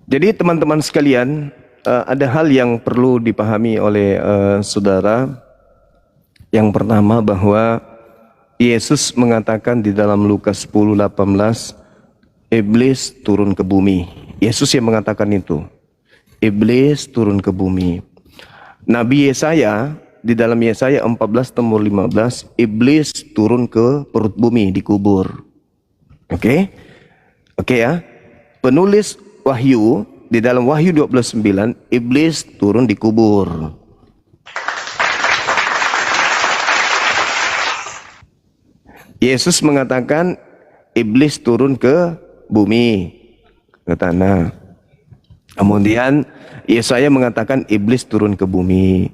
Jadi teman-teman sekalian, ada hal yang perlu dipahami oleh saudara. Yang pertama bahwa Yesus mengatakan di dalam Lukas 10:18, iblis turun ke bumi. Yesus yang mengatakan itu. Iblis turun ke bumi. Nabi Yesaya di dalam Yesaya 14:15, iblis turun ke perut bumi, dikubur. Oke? Oke ya. Penulis Wahyu di dalam Wahyu 12:9, iblis turun dikubur. Yesus mengatakan iblis turun ke bumi, ke tanah. Kemudian Yesaya mengatakan iblis turun ke bumi.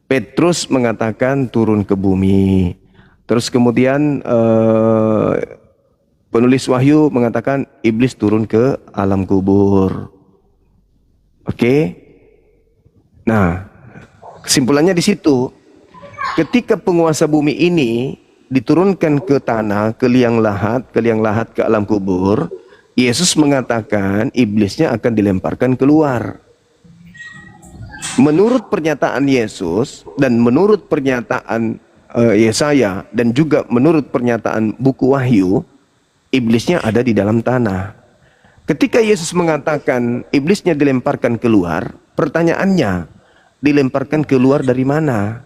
Petrus mengatakan turun ke bumi. Terus kemudian penulis Wahyu mengatakan iblis turun ke alam kubur. Oke. Nah, kesimpulannya di situ. Ketika penguasa bumi ini diturunkan ke tanah, ke liang lahat, ke alam kubur, Yesus mengatakan iblisnya akan dilemparkan keluar. Menurut pernyataan Yesus dan menurut pernyataan Yesaya dan juga menurut pernyataan buku Wahyu, iblisnya ada di dalam tanah. Ketika Yesus mengatakan iblisnya dilemparkan keluar, pertanyaannya, dilemparkan keluar dari mana?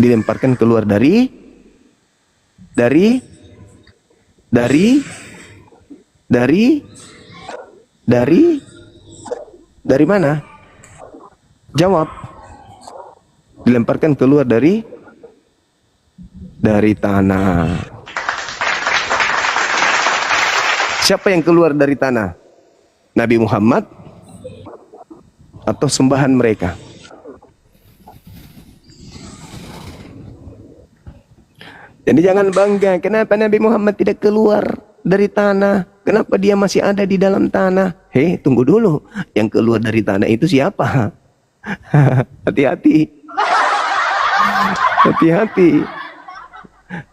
Dilemparkan keluar dari mana? Jawab. Dilemparkan keluar dari tanah. Siapa yang keluar dari tanah? Nabi Muhammad atau sembahan mereka? Jadi jangan bangga, kenapa Nabi Muhammad tidak keluar dari tanah? Kenapa dia masih ada di dalam tanah? Hei, tunggu dulu. Yang keluar dari tanah itu siapa? Hati-hati. Hati-hati.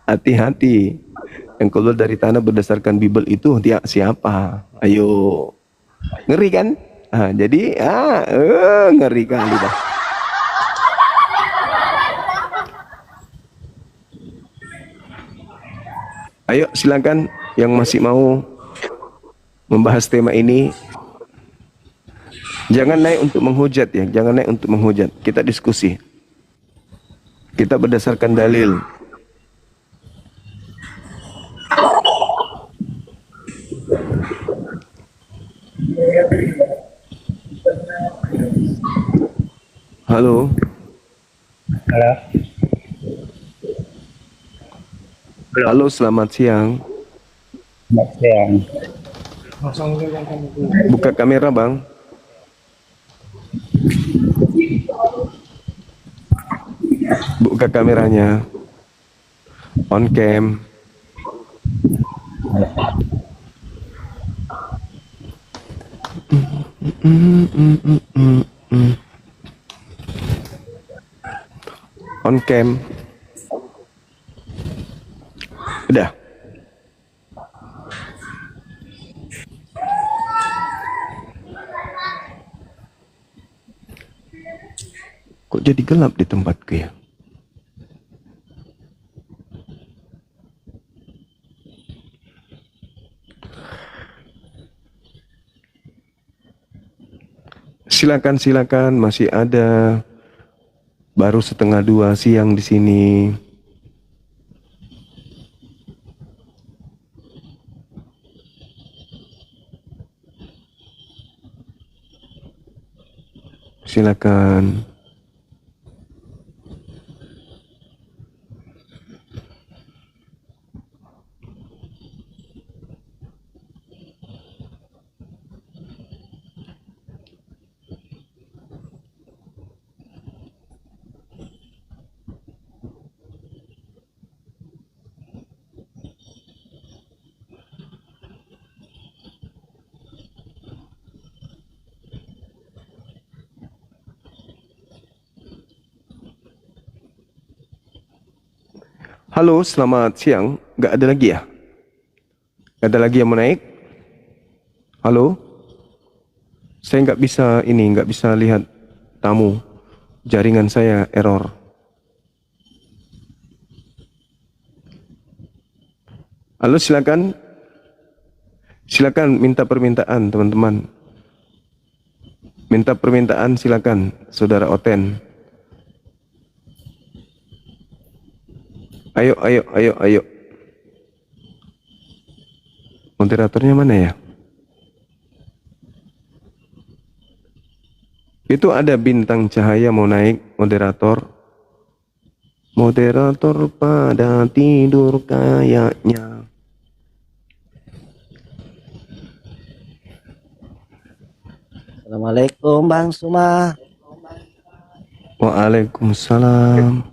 Hati-hati. Yang keluar dari tanah berdasarkan Bible itu dia siapa? Ayo. Ngeri kan? Jadi, ngeri kali dah. Ayo silakan yang masih mau membahas tema ini. Jangan naik untuk menghujat ya, jangan naik untuk menghujat. Kita diskusi. Kita berdasarkan dalil. Halo. Halo. Halo, selamat siang. Selamat siang. Buka kamera, Bang. Buka kameranya. On cam. On cam. Udah. Kok jadi gelap di tempatku ya? Silakan, masih ada. Baru 1:30 siang di sini. Silakan. Halo, selamat siang. Gak ada lagi ya? Gak ada lagi yang mau naik? Halo? Saya nggak bisa lihat tamu. Jaringan saya error. Halo, silakan. Silakan minta permintaan, teman-teman. Minta permintaan silakan, Saudara Oten. Ayo, ayo, ayo, ayo. Moderatornya mana ya? Itu ada bintang cahaya mau naik, moderator. Moderator pada tidur kayaknya. Assalamualaikum Bang Suma. Waalaikumsalam.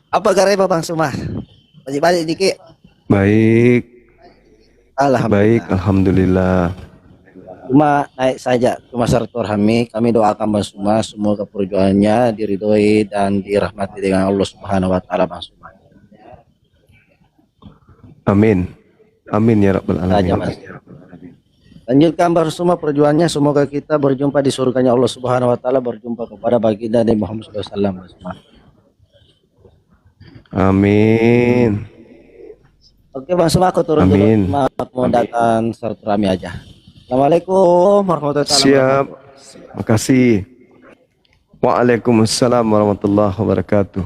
Apa kabar Bang Suma? Balik-balik dikit. Baik, baik, Alhamdulillah. alhamdulillah. Cuma naik saja cuma silaturahmi. Kami doakan Bang Suma semoga perjuangannya diridhoi dan dirahmati dengan Allah Subhanahu wa taala Bang Suma. Amin. Amin ya rabbal Saja alamin. Mas. Lanjutkan Bang Suma perjuangannya, semoga kita berjumpa di surganya Allah Subhanahu wa taala, berjumpa kepada baginda Nabi Muhammad SAW Bang Suma. Amin. Oke Bang Suma, aku turun dulu. Amin. Aku mengadakan silaturahmi aja. Assalamualaikum warahmatullahi wabarakatuh. Siap. Makasih. Waalaikumsalam warahmatullahi wabarakatuh.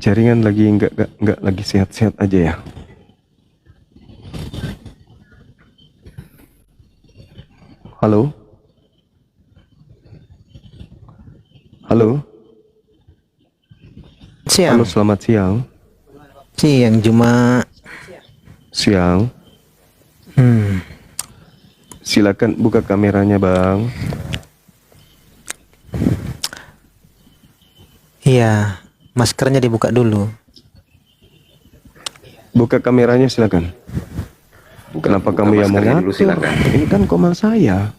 Jaringan lagi nggak lagi sehat-sehat aja ya. Halo? Halo? Siang. Halo, selamat siang. Siang cuma Siang. Silakan buka kameranya, Bang. Iya, maskernya dibuka dulu. Buka kameranya silakan. Kenapa kamu yang mau maskernya dulu, ngatur? silakan. Ini kan komal saya.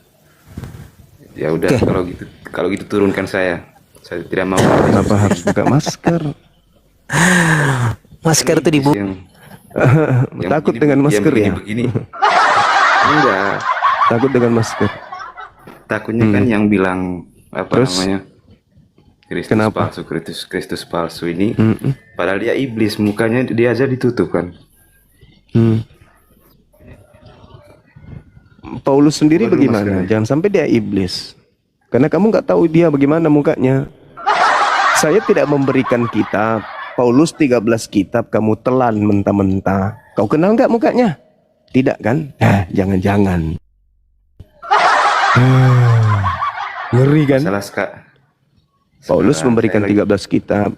Ya udah, Oke. kalau gitu turunkan saya. Saya tidak mau. Kenapa harus buka masker? Masker itu dibuka. Yang Takut begini- dengan yang masker ya? begini. Enggak. Takut dengan masker. Takutnya kan yang bilang apa Terus? namanya? Kristus Kenapa? palsu, Kristus palsu ini. Mm-mm. Padahal dia iblis, mukanya dia aja ditutup kan. Hmm. Paulus sendiri Waduh, bagaimana? maskernya. Jangan sampai dia iblis. Karena kamu nggak tahu dia bagaimana mukanya. Saya tidak memberikan kitab. Paulus 13 kitab kamu telan mentah-mentah. Kau kenal nggak mukanya? Tidak kan? Jangan-jangan. Ngeri kan? Salah Kak. Paulus Sebentar, memberikan saya lagi- 13 kitab.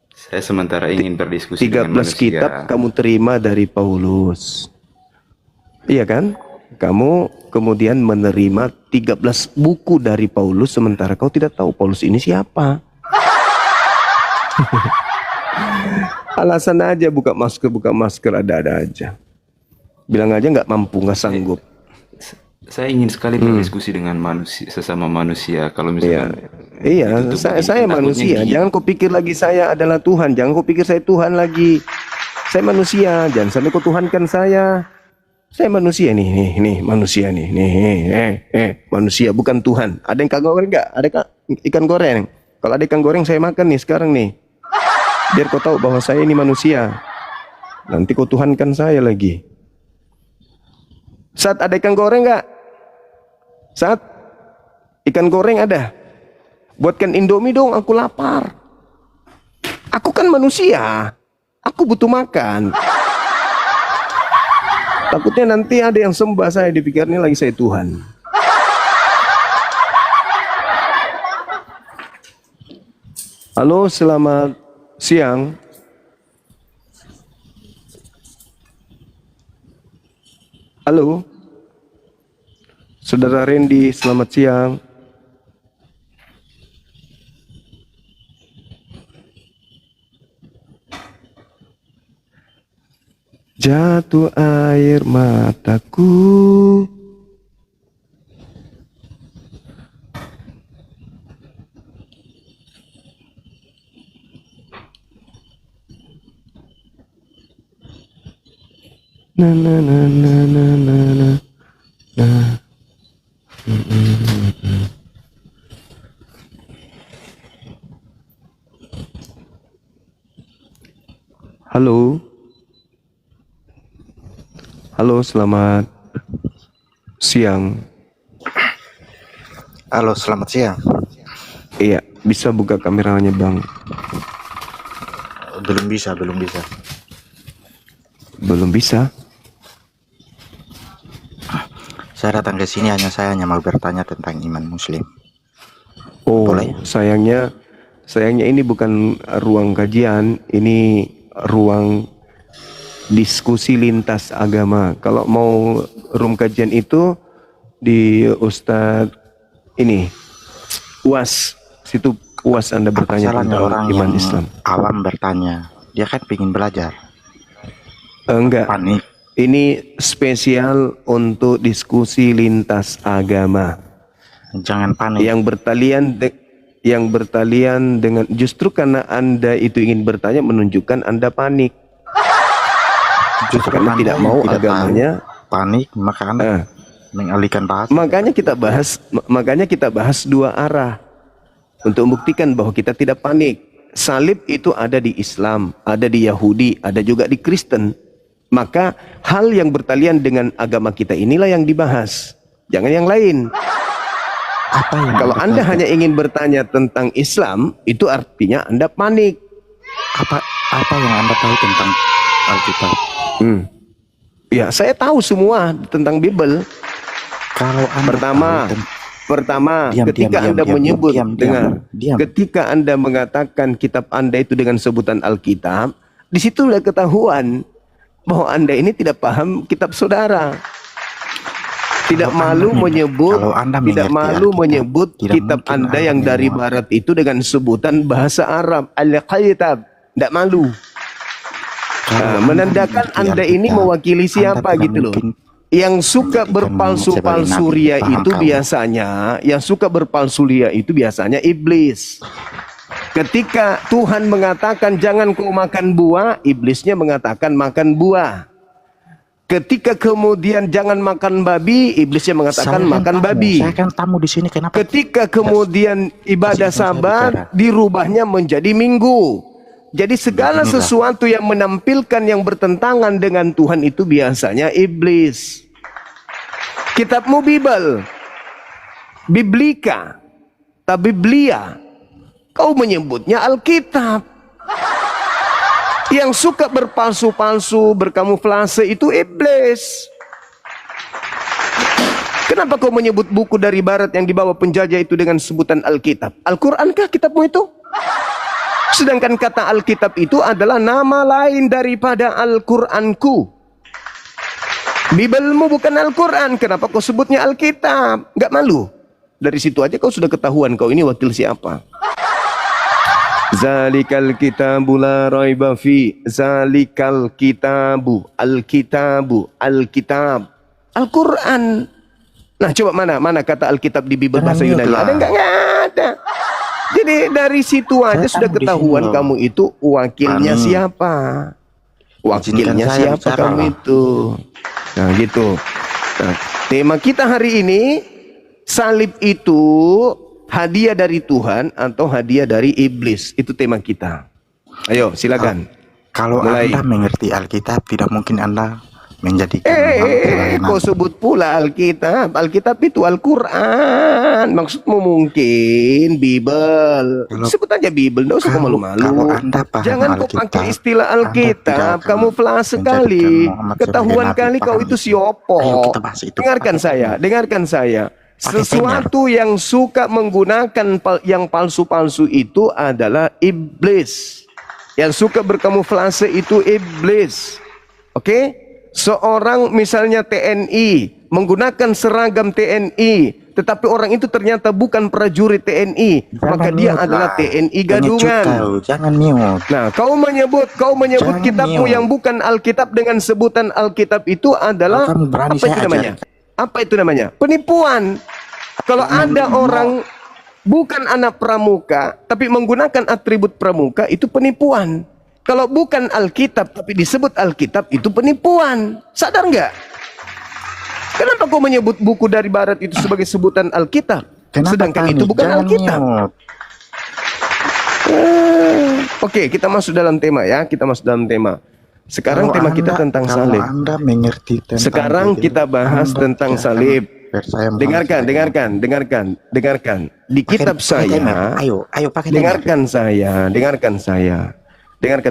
Saya sementara ingin berdiskusi 13 dengan manusia. kitab kamu terima dari Paulus. Iya kan? Kamu kemudian menerima 13 buku dari Paulus sementara kau tidak tahu Paulus ini siapa. Alasan aja buka masker ada-ada aja. Bilang aja nggak mampu, nggak sanggup. Saya ingin sekali berdiskusi dengan manusia, sesama manusia. Kalau misalkan Iya, ditutup begini, saya takutnya manusia. gini. Jangan kau pikir lagi saya adalah Tuhan. Jangan kau pikir saya Tuhan lagi. Saya manusia. Jangan sampai kau tuhankan saya. Saya manusia nih manusia nih, manusia bukan Tuhan. Ada ikan goreng nggak? Ada ikan goreng? Kalau ada ikan goreng saya makan nih sekarang nih. Biar kau tahu bahwa saya ini manusia. Nanti kau tuhankan saya lagi. Saat ada ikan goreng nggak? Saat ikan goreng ada? Buatkan Indomie dong, aku lapar. Aku kan manusia. Aku butuh makan. Takutnya nanti ada yang sembah saya, dipikirnya lagi saya Tuhan. Halo, selamat siang. Halo. Saudara Randy, selamat siang. Jatuh air mataku Na na na na na na na. Na. Halo. Halo, selamat siang. Halo, selamat siang. Iya, bisa buka kameranya, Bang? Belum bisa. Belum bisa. Saya datang ke sini saya hanya mau bertanya tentang iman Muslim. Oh, Boleh? sayangnya ini bukan ruang kajian, ini ruang diskusi lintas agama. Kalau mau room kajian itu di Ustadz ini UAS, situ UAS Anda bertanya Salahnya tentang orang iman yang Islam. awam bertanya, dia kan ingin belajar. Enggak, Panik. ini spesial untuk diskusi lintas agama Jangan panik. yang bertalian dengan, justru karena Anda itu ingin bertanya menunjukkan Anda panik. Justru Karena Anda tidak yang mau tidak agamanya. tahu, panik, maka Anda mengalihkan bahasa. Makanya kita bahas dua arah untuk membuktikan bahwa kita tidak panik. Salib itu ada di Islam, ada di Yahudi, ada juga di Kristen. Maka hal yang bertalian dengan agama kita inilah yang dibahas, jangan yang lain. Apa yang Kalau Anda hanya ingin bertanya tentang Islam, itu artinya Anda panik. apa yang Anda tahu tentang Alkitab? Ya, saya tahu semua tentang Bible. Kalau Anda Pertama, ketika Anda menyebut, ketika Anda mengatakan kitab Anda itu dengan sebutan Alkitab, di situ sudah ketahuan bahwa Anda ini tidak paham kitab saudara. Tidak malu menyebut kitab Anda yang dari barat itu dengan sebutan bahasa Arab, Al-Kitab. Tidak malu. Menandakan Anda ini mewakili siapa gitu loh. Yang suka berpalsu-palsu ria itu biasanya, iblis. Ketika Tuhan mengatakan jangan kau makan buah, iblisnya mengatakan makan buah. Ketika kemudian jangan makan babi, iblisnya mengatakan makan babi. Saya kan tamu di sini, kenapa? Ketika kemudian ibadah Sabat dirubahnya menjadi Minggu. Jadi segala sesuatu yang menampilkan yang bertentangan dengan Tuhan itu biasanya iblis. Kitabmu Bible, Biblika, Biblia, kau menyebutnya Alkitab. Yang suka berpalsu-palsu, berkamuflase itu iblis. Kenapa kau menyebut buku dari barat yang dibawa penjajah itu dengan sebutan Alkitab? Al-Qurankah kitabmu itu? Sedangkan kata Alkitab itu adalah nama lain daripada Al-Quranku. Bibelmu bukan Al-Quran, kenapa kau sebutnya Alkitab? Gak malu? Dari situ aja kau sudah ketahuan kau ini wakil siapa. Zalikal kitabu la raiba fi. Zalikal kitabu, Alkitabu, Alkitab, Al-Quran. Nah coba mana kata Alkitab di Bibel bahasa Yunani? Ada enggak? Nggak ada. Jadi dari situ aja sudah ketahuan kamu itu wakilnya siapa. Wakilnya siapa kamu itu. Nah gitu. Nah, tema kita hari ini, salib itu hadiah dari Tuhan atau hadiah dari iblis. Itu tema kita. Ayo silakan. Kalau mulai. Anda mengerti Alkitab, tidak mungkin Anda menjadikan kau sebut pula Alkitab. Alkitab itu Al-Quran. Maksudmu mungkin Bible. Sebut aja Bible, nggak usah malu-malu. Jangan kau pakai istilah Alkitab. Kamu pelas sekali. Ketahuan kali kau itu siopo. Dengarkan saya. Sesuatu yang suka menggunakan yang palsu-palsu itu adalah iblis. Yang suka berkamuflase itu iblis. Oke? Seorang misalnya TNI menggunakan seragam TNI, tetapi orang itu ternyata bukan prajurit TNI, maka dia adalah TNI gadungan. Jangan mute. Nah, kau menyebut kitabmu yang bukan Alkitab dengan sebutan Alkitab itu adalah apa itu namanya? Penipuan. Kalau ada orang bukan anak pramuka tapi menggunakan atribut pramuka, itu penipuan. Kalau bukan Alkitab tapi disebut Alkitab itu penipuan. Sadar nggak? Kenapa kau menyebut buku dari Barat itu sebagai sebutan Alkitab? Kenapa Sedangkan Tani? itu bukan Jangan Alkitab. mute. Oke, kita masuk dalam tema ya. Kita masuk dalam tema. Sekarang Kalau tema kita Anda- tentang kalau salib. Anda mengerti tentang Sekarang itu, kita bahas Anda tentang jangan salib. percaya Muhammad Dengarkan, SAW. dengarkan. Di Pakai- kitab pakai timer. saya, Ayo pakai timer. dengarkan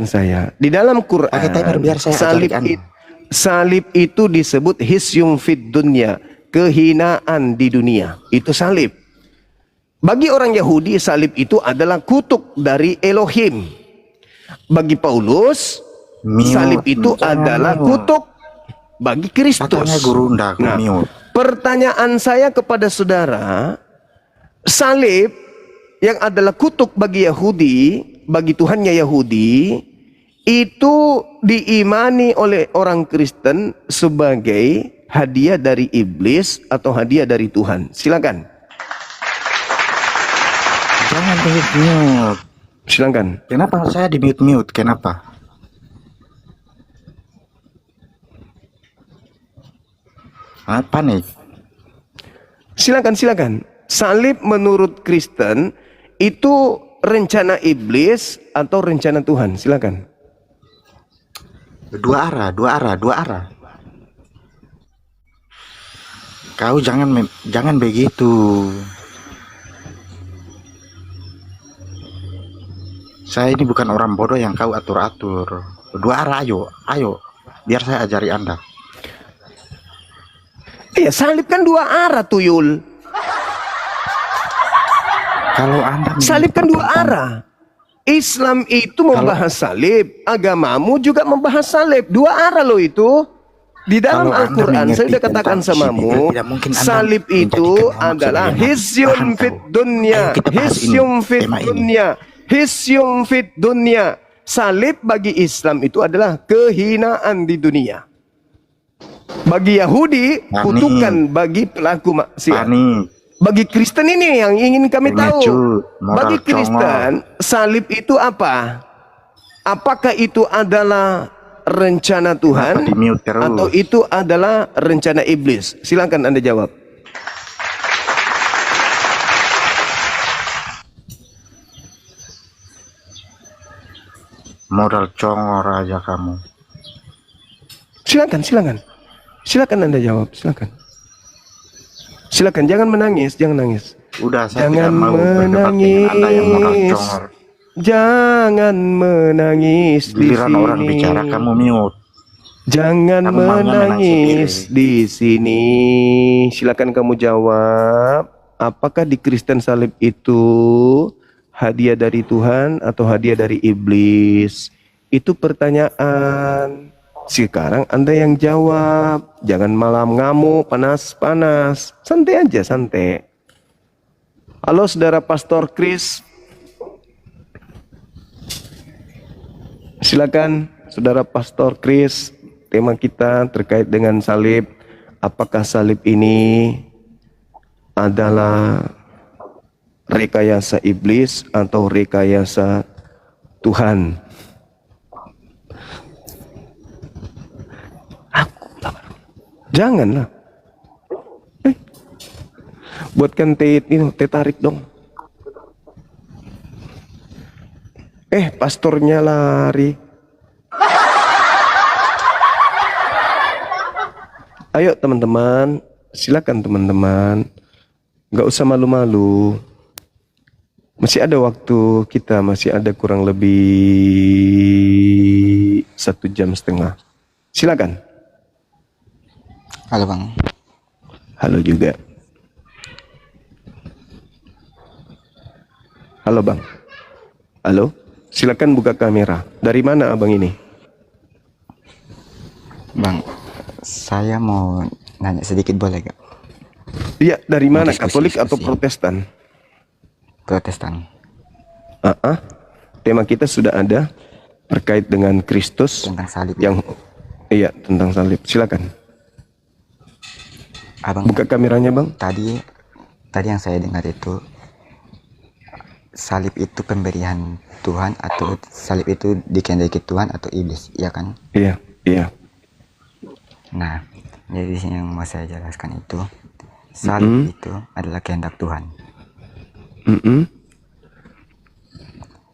saya. Di dalam Quran, Pakai timer biar saya salib, ajari Anda. salib itu disebut hisyum fid dunya, kehinaan di dunia. Itu salib. Bagi orang Yahudi, salib itu adalah kutuk dari Elohim. Bagi Paulus, Mute, salib itu jangan adalah mute. kutuk bagi Kristus. Katanya guru ndak Nah, mute. pertanyaan saya kepada saudara, salib yang adalah kutuk bagi Yahudi, bagi Tuhannya Yahudi, itu diimani oleh orang Kristen sebagai hadiah dari iblis atau hadiah dari Tuhan. Silakan. Jangan mute. Silakan. Kenapa saya di mute? Kenapa? Apa nih? Silakan. Salib menurut Kristen itu rencana iblis atau rencana Tuhan? Silakan. Dua arah. Kau jangan begitu. Saya ini bukan orang bodoh yang kau atur-atur. Dua arah, ayo. Biar saya ajari Anda. Iya, salib kan dua arah, tuyul. Kalau Anda Salib kan dua arah. Islam itu membahas salib, agamamu juga membahas salib. Dua arah loh itu. Di dalam Kalau Anda Al-Quran saya mengerti sudah katakan tentang samamu, sini, tidak mungkin Anda salib itu menjadikan Muhammad adalah sebagai nabi. hisyum Paham fit kau? dunya, Ayo kita bahas ini, hisyum fit tema ini. dunya, hisyum fit dunya. Salib bagi Islam itu adalah kehinaan di dunia. Bagi Yahudi, Pani. kutukan bagi pelaku maksiat. Pani, Bagi Kristen ini yang ingin kami tahu. Pengecut, moral Bagi Kristen, salib itu apa? Apakah itu adalah rencana Tuhan Kenapa di-mute terus? atau itu adalah rencana iblis? Silakan Anda jawab. modal congor aja kamu. Silakan Anda jawab, silakan, jangan menangis. Udah, saya Jangan tidak mau berdebat dengan Anda yang modal menangis. congor. Jangan menangis di Giliran orang sini. bicara kamu mute. Jangan Kamu maunya menang menangis sendiri. di sini. Silakan kamu jawab. Apakah di Kristen salib itu hadiah dari Tuhan atau hadiah dari iblis? Itu pertanyaan. Sekarang Anda yang jawab. Jangan malam ngamuk, panas-panas. Santai aja, santai. Halo saudara Pastor Chris. Silakan saudara Pastor Chris. Tema kita terkait dengan salib. Apakah salib ini adalah rekayasa iblis atau rekayasa Tuhan? Janganlah. Buatkan teh ini, teh tarik dong. Pastornya lari. Ayo teman-teman, silakan teman-teman. Nggak usah malu-malu. Masih ada waktu kita, masih ada kurang lebih 1,5 jam. Silakan. Halo Bang. Halo juga. Halo Bang. Halo. Silakan buka kamera. Dari mana abang ini? Bang, saya mau nanya sedikit boleh gak? Iya, dari mana? Diskusi, Katolik atau diskusi. Protestan? Protestan. Tema kita sudah ada terkait dengan Kristus Tentang salib. yang iya, tentang salib. Silakan. Abang, Buka kameranya, Bang. tadi yang saya dengar itu salib itu pemberian Tuhan atau salib itu dikehendaki Tuhan atau iblis, ya kan? Iya, iya. Nah, jadi yang mau saya jelaskan itu salib itu adalah kehendak Tuhan. Mm-mm.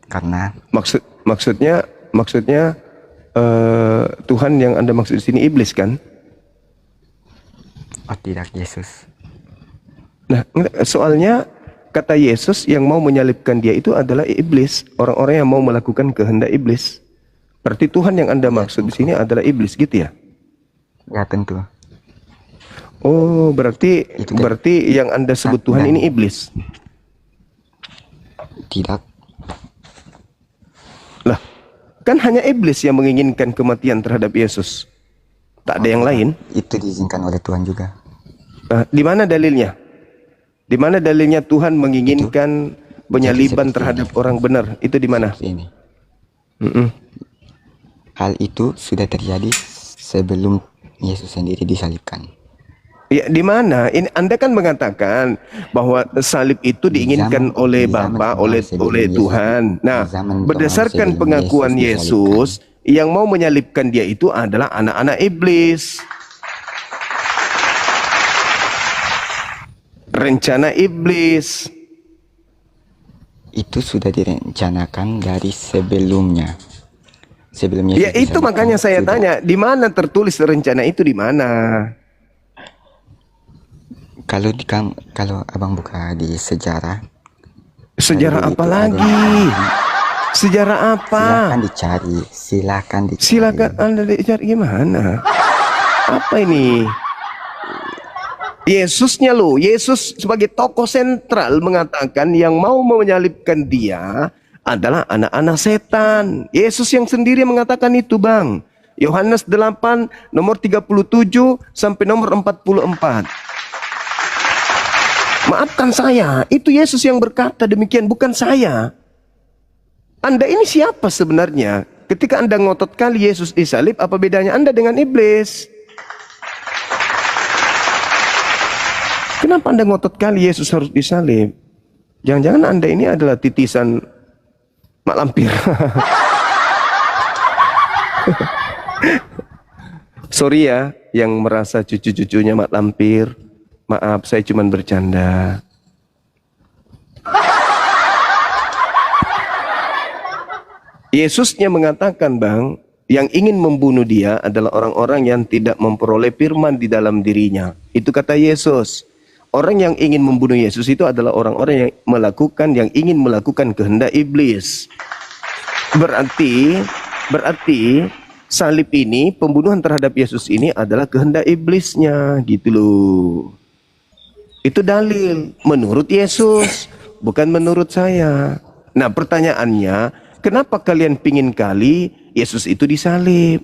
Karena Maksudnya Tuhan yang Anda maksud di sini iblis kan? oh tidak, Yesus. Nah, soalnya kata Yesus yang mau menyalibkan dia itu adalah iblis, orang-orang yang mau melakukan kehendak iblis. Berarti Tuhan yang Anda maksud di sini adalah iblis gitu ya? Ya tentu. Oh, berarti Itu kan- yang Anda sebut Tuhan dan- ini iblis. Tidak. Lah, kan hanya iblis yang menginginkan kematian terhadap Yesus. Tak ada yang lain. Itu diizinkan oleh Tuhan juga. Di mana dalilnya? Di mana dalilnya Tuhan menginginkan penyaliban seperti terhadap orang benar? Itu di mana? Ini. Mm-mm. Hal itu sudah terjadi sebelum Yesus sendiri disalibkan. Ya, di mana? Ini Anda kan mengatakan bahwa salib itu diinginkan oleh Bapa, oleh Tuhan. Nah, berdasarkan pengakuan Yesus, yang mau menyalibkan dia itu adalah anak-anak iblis. Rencana iblis. Itu sudah direncanakan dari sebelumnya. Sebelum Yesus Ya itu disalibkan, makanya saya sudah. tanya, di mana tertulis rencana itu di mana? Kalau abang buka di sejarah, Sejarah itu apa ada- lagi? Sejarah apa? silakan dicari. Silakan Anda dicari gimana? Apa ini? Yesusnya loh, Yesus sebagai tokoh sentral mengatakan yang mau menyalibkan dia adalah anak-anak setan. Yesus yang sendiri mengatakan itu, Bang. Yohanes 8 nomor 37 sampai nomor 44. Maafkan saya, itu Yesus yang berkata demikian, bukan saya. Anda ini siapa sebenarnya? Ketika Anda ngotot kali Yesus disalib, apa bedanya Anda dengan iblis? Kenapa Anda ngotot kali Yesus harus disalib? Jangan-jangan Anda ini adalah titisan mak lampir. Sorry ya, yang merasa cucu-cucunya mak lampir. Maaf, saya cuma bercanda. Yesusnya mengatakan, Bang, yang ingin membunuh dia adalah orang-orang yang tidak memperoleh firman di dalam dirinya. Itu kata Yesus. Orang yang ingin membunuh Yesus itu adalah orang-orang yang ingin melakukan kehendak iblis. Berarti salib ini, pembunuhan terhadap Yesus ini adalah kehendak iblisnya, gitu loh. Itu dalil menurut Yesus, bukan menurut saya. Nah, pertanyaannya, kenapa kalian pingin kali Yesus itu disalib?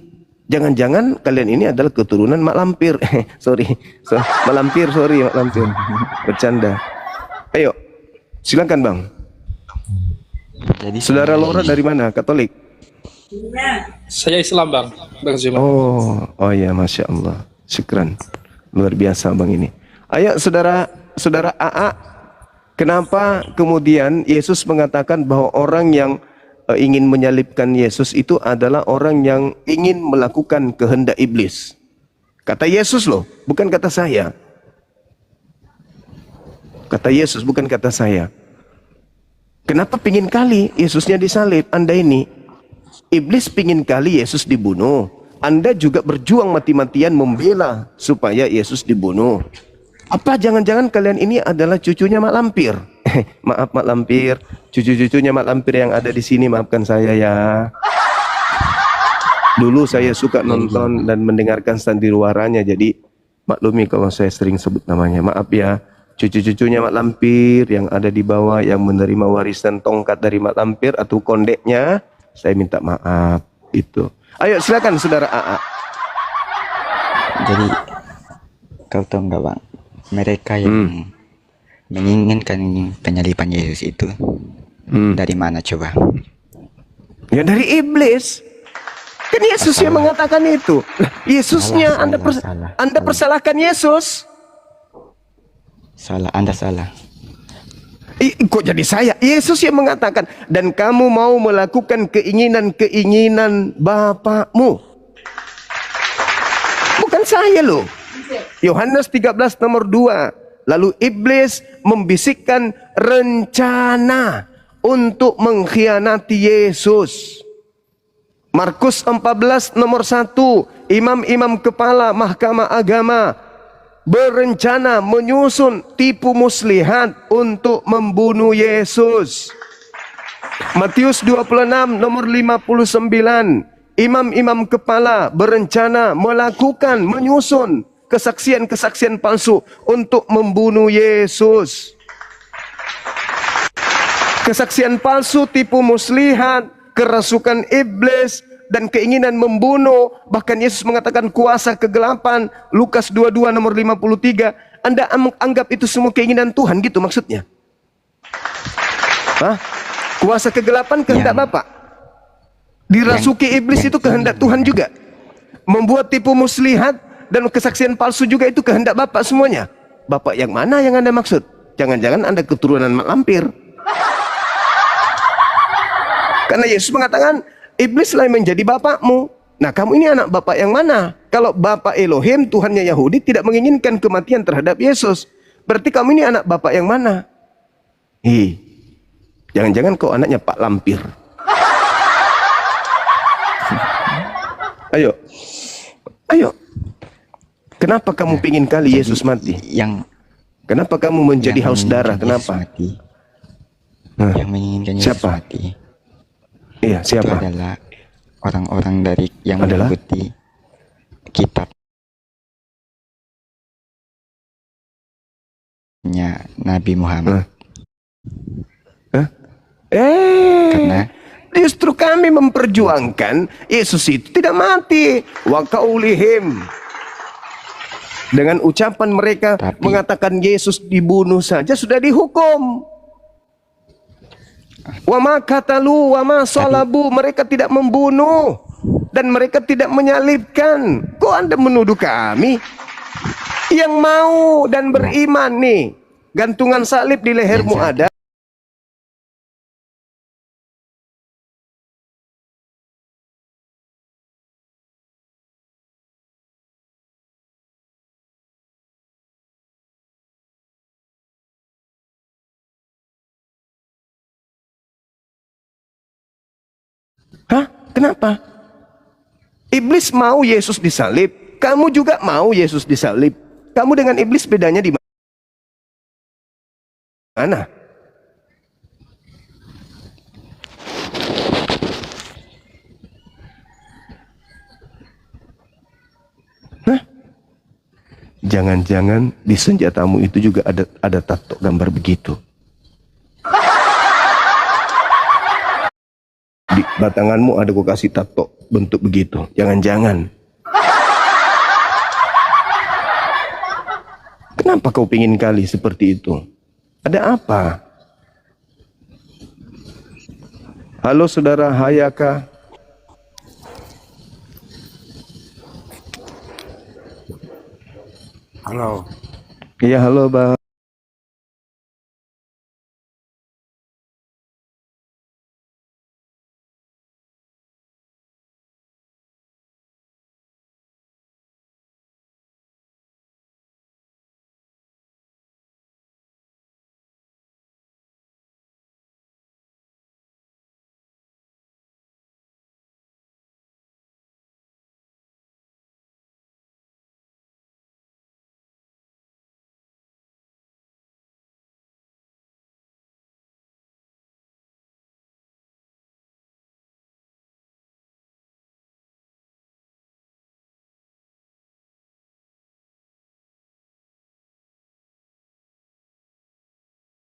Jangan-jangan kalian ini adalah keturunan mak lampir. Mak lampir. Bercanda. Ayo, silakan Bang. Jadi Saudara Laura dari mana? Katolik? Saya Islam, Bang Zuma. Oh ya, Masya Allah. Syukran. Luar biasa Bang ini. Ayo saudara AA, kenapa kemudian Yesus mengatakan bahwa orang yang ingin menyalibkan Yesus itu adalah orang yang ingin melakukan kehendak iblis? Kata Yesus loh, bukan kata saya. Kata Yesus, bukan kata saya. Kenapa pingin kali Yesusnya disalib? Anda ini, iblis pingin kali Yesus dibunuh. Anda juga berjuang mati-matian membela supaya Yesus dibunuh. Apa jangan-jangan kalian ini adalah cucunya mak lampir? Maaf mak lampir, cucu-cucunya mak lampir yang ada di sini, maafkan saya ya. Dulu saya suka nonton dan mendengarkan sandiwaranya, jadi maklumi kalau saya sering sebut namanya. Maaf ya, cucu-cucunya mak lampir yang ada di bawah yang menerima warisan tongkat dari mak lampir atau kondeknya, saya minta maaf itu. Ayo silakan saudara AA. Jadi kau tahu nggak Bang, mereka yang menginginkan penyaliban Yesus itu dari mana coba? Ya dari iblis. Kan Yesus yang mengatakan itu. Nah, Yesusnya Anda persalahkan Yesus. Salah, Anda salah. Kok jadi saya? Yesus yang mengatakan, dan kamu mau melakukan keinginan-keinginan Bapakmu. Bukan saya loh. Yohanes 13 nomor 2. Lalu iblis membisikkan rencana untuk mengkhianati Yesus. Markus 14 nomor 1. Imam-imam kepala mahkamah agama berencana menyusun tipu muslihat untuk membunuh Yesus. Matius 26 nomor 59. Imam-imam kepala berencana menyusun kesaksian-kesaksian palsu untuk membunuh Yesus. Kesaksian palsu, tipu muslihat, kerasukan iblis, dan keinginan membunuh. Bahkan Yesus mengatakan kuasa kegelapan. Lukas 22 nomor 53. Anda anggap itu semua keinginan Tuhan gitu maksudnya? Hah? Kuasa kegelapan kehendak Bapak? Dirasuki iblis itu kehendak Tuhan juga? Membuat tipu muslihat dan kesaksian palsu juga itu kehendak Bapak semuanya? Bapak yang mana yang Anda maksud? Jangan-jangan Anda keturunan mak lampir. Karena Yesus mengatakan, iblislah yang menjadi bapakmu. Nah, kamu ini anak bapak yang mana? Kalau bapak Elohim, Tuhannya Yahudi, tidak menginginkan kematian terhadap Yesus, berarti kamu ini anak bapak yang mana? Jangan-jangan kau anaknya Pak Lampir. Ayo. Kenapa kamu pingin kali Yesus mati? Kenapa kamu menjadi haus darah? Kenapa? Yang menginginkan Yesus siapa? mati. Iya, siapa? Itu adalah orang-orang dari yang mengikuti kitabnya Nabi Muhammad. Karena justru kami memperjuangkan Yesus itu tidak mati. Wa qaulihim, dengan ucapan mereka mengatakan Yesus dibunuh saja sudah dihukum. Wa ma qatalu wa ma salabu, mereka tidak membunuh dan mereka tidak menyalibkan. Kok Anda menuduh kami? Yang mau dan beriman nih, gantungan salib di lehermu ada. Hah? Kenapa? Iblis mau Yesus disalib, kamu juga mau Yesus disalib. Kamu dengan iblis bedanya di mana? Hah? Jangan-jangan di senjatamu itu juga ada tato gambar begitu. Di batanganmu ada gue kasih tato bentuk begitu. Jangan-jangan. Kenapa kau pingin kali seperti itu? Ada apa? Halo saudara Hayaka. Halo. Iya, halo Bang.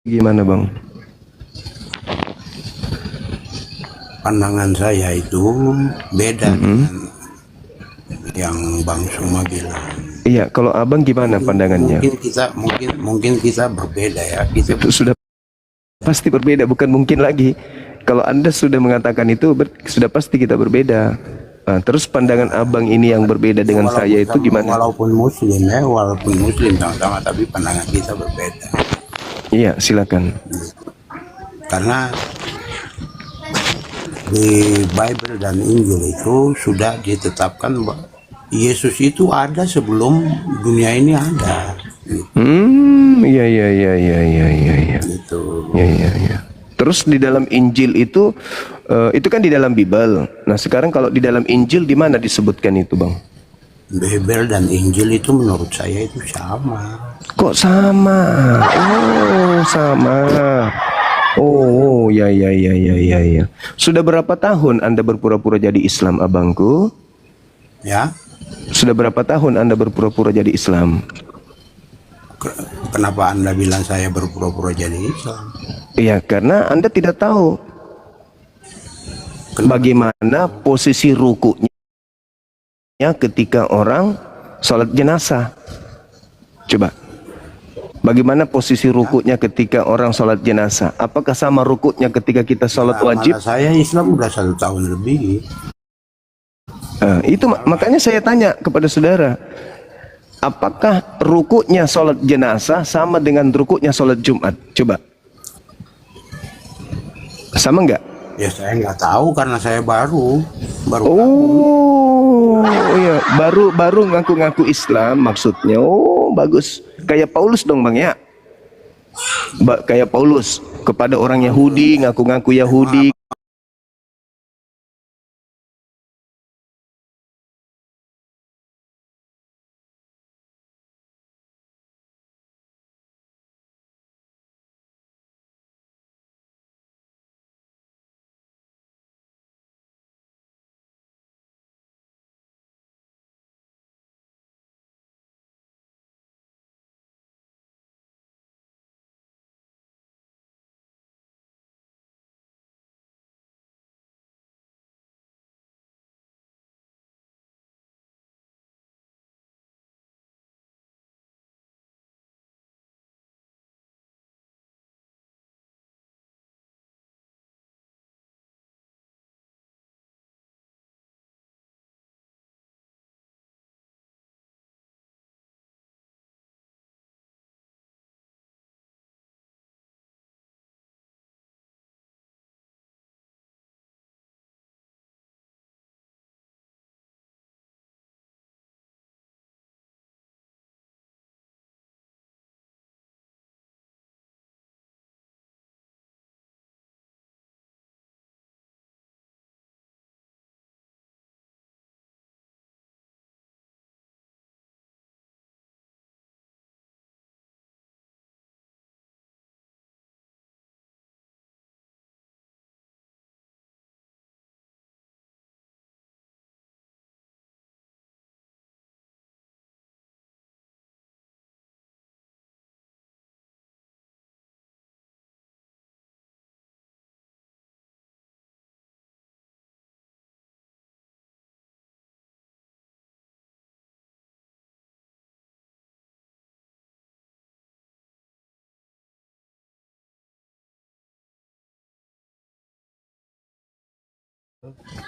Gimana Bang? Pandangan saya itu beda dengan yang Bang Suma bilang. Iya, kalau Abang gimana pandangannya? Mungkin kita berbeda ya. Kita Itu sudah pasti berbeda, bukan mungkin lagi. Kalau Anda sudah mengatakan itu, sudah pasti kita berbeda. Nah, terus pandangan Abang ini yang berbeda dengan saya itu gimana? Walaupun muslim sama-sama, tapi pandangan kita berbeda. Iya, silakan. Karena di Bible dan Injil itu sudah ditetapkan bahwa Yesus itu ada sebelum dunia ini ada. Iya iya iya iya iya iya iya. Gitu. Iya iya iya. Terus di dalam Injil itu kan di dalam Bible. Nah, sekarang kalau di dalam Injil di mana disebutkan itu, Bang? Bible dan Injil itu menurut saya itu sama. Kok sama? Oh, sama. Oh, ya ya ya ya ya ya. Sudah berapa tahun Anda berpura-pura jadi Islam, abangku? Ya. Sudah berapa tahun Anda berpura-pura jadi Islam? Kenapa Anda bilang saya berpura-pura jadi Islam? Iya, karena Anda tidak tahu bagaimana posisi rukunya ketika orang sholat jenazah. Coba. Bagaimana posisi rukuknya ketika orang sholat jenazah? Apakah sama rukuknya ketika kita sholat wajib? Malah saya Islam udah 1 tahun lebih. Itu makanya saya tanya kepada saudara, apakah rukuknya sholat jenazah sama dengan rukuknya sholat Jumat? Coba, sama enggak? Ya saya nggak tahu karena saya baru. Oh iya, baru ngaku-ngaku Islam maksudnya. Oh bagus, kayak Paulus dong Bang ya. Kayak Paulus kepada orang Yahudi, ngaku-ngaku Yahudi.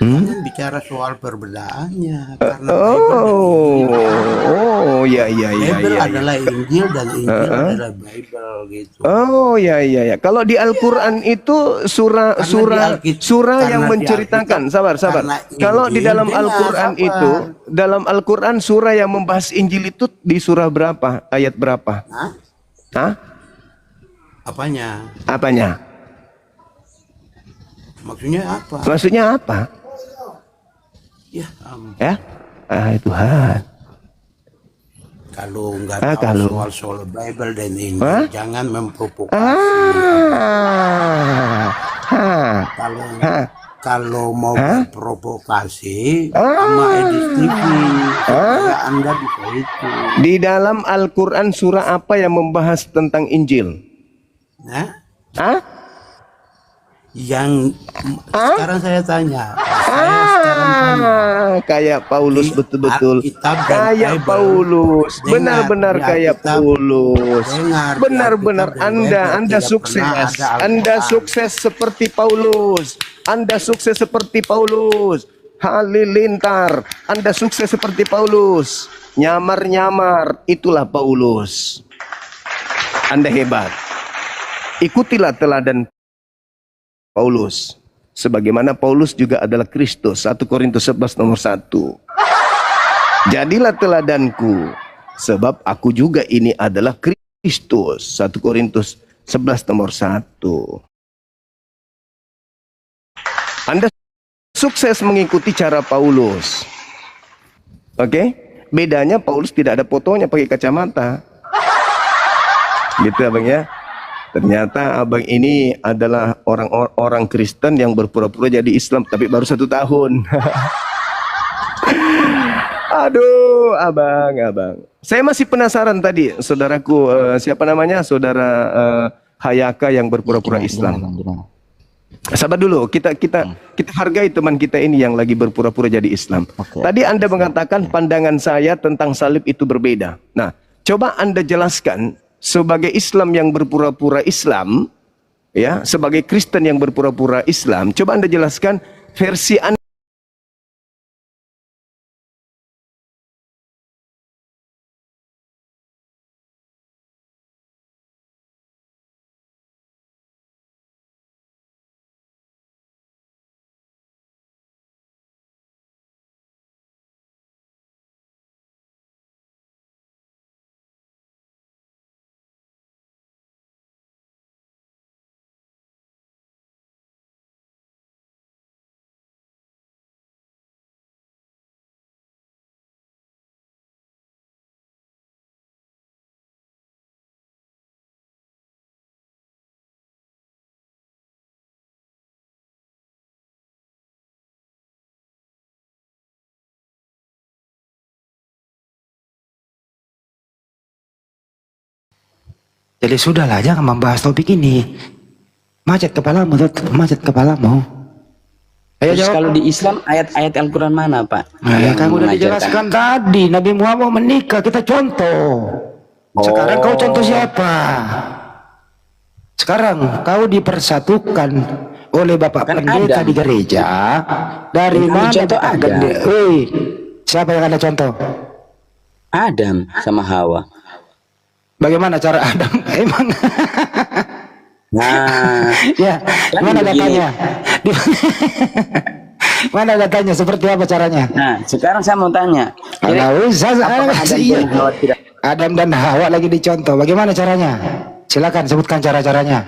Jangan bicara soal perbedaannya karena Ya ya ya Bible ya. adalah Injil dan Injil adalah Bible gitu. Oh ya ya ya. Kalau di Al-Qur'an itu surah yang menceritakan, sabar. Kalau di dalam Al-Qur'an itu, dalam Al-Qur'an surah yang membahas Injil itu di surah berapa? Ayat berapa? Hah? Apanya? Maksudnya apa? Maksudnya apa? Ya, Ya? Tuhan. kalau nggak tahu soal Bible dan Injil, jangan memprovokasi. Kalau mau berprovokasi sama Edis TV, supaya Anda bisa itu. Di dalam Al-Qur'an surah apa yang membahas tentang Injil? Yang sekarang saya tanya, kayak Paulus betul-betul, kayak Paulus, benar-benar kayak Paulus, benar-benar Anda sukses, Anda sukses seperti Paulus, Anda sukses seperti Paulus, halilintar, Anda sukses seperti Paulus, nyamar-nyamar, itulah Paulus, Anda hebat, ikutilah teladan Paulus. Sebagaimana Paulus juga adalah Kristus. 1 Korintus 11 nomor 1. Jadilah teladanku, sebab aku juga ini adalah Kristus. 1 Korintus 11 nomor 1. Anda sukses mengikuti cara Paulus. Oke? Bedanya Paulus tidak ada fotonya, pakai kacamata. Gitu abang ya. Ternyata abang ini adalah orang Kristen yang berpura-pura jadi Islam, tapi baru 1 tahun. Aduh, abang. Saya masih penasaran tadi, saudaraku, siapa namanya? Saudara Hayaka yang berpura-pura Islam. Sabar dulu, kita hargai teman kita ini yang lagi berpura-pura jadi Islam. Tadi Anda mengatakan pandangan saya tentang salib itu berbeda. Nah, coba Anda jelaskan sebagai Islam yang berpura-pura Islam, ya, sebagai Kristen yang berpura-pura Islam, coba Anda jelaskan versi Anda. Jadi sudahlah, jangan membahas topik ini. Macet kepalamu, macet kepalamu. Ayo Terus jawab. kalau di Islam ayat-ayat Al-Quran mana, Pak? Nah, Yang kamu udah mengajarkan? dijelaskan tadi, Nabi Muhammad menikah, kita contoh. Sekarang kau contoh siapa? Sekarang kau dipersatukan oleh Bapak Kan Pendeta Adam. di gereja. Dari Yang mana contoh Bapak Adam. Pendeta? Siapa yang Anda contoh? Adam sama Hawa. Bagaimana cara Adam? Emang? Nah, Ya, kan mana begini. datanya? Mana datanya? Seperti apa caranya? Nah, sekarang saya mau tanya. Nggak usah, Apakah Adam iya. dan Hawa tidak? Adam dan Hawa lagi dicontoh. Bagaimana caranya? Silakan sebutkan cara-caranya.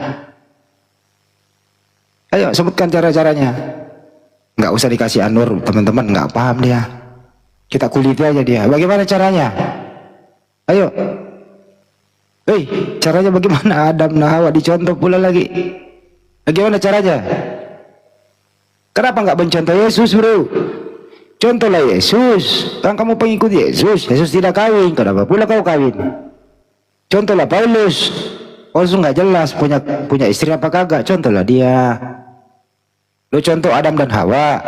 Ayo sebutkan cara-caranya. Nggak usah dikasih anur, teman-teman nggak paham dia. Kita kuliti aja dia. Bagaimana caranya? Ayo. Caranya bagaimana? Adam dan Hawa dicontoh pula lagi. Bagaimana caranya? Kenapa nggak mencontoh Yesus, bro? Contohlah Yesus. Kan kamu pengikut Yesus. Yesus tidak kawin. Kenapa pula kau kawin? Contohlah Paulus. Paulus nggak jelas punya istri apa kagak. Contohlah dia. Lo contoh Adam dan Hawa.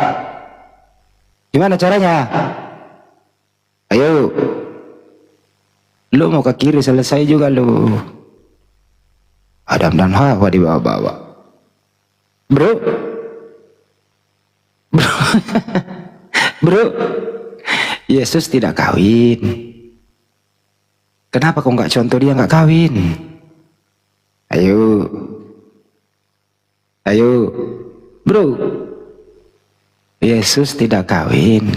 Gimana caranya? Ayo. Lo mau ke kiri selesai juga lo. Adam dan Hawa dibawa-bawa. Bro. Bro. Yesus tidak kawin. Kenapa kau nggak contoh dia nggak kawin? Ayo. Bro. Yesus tidak kawin.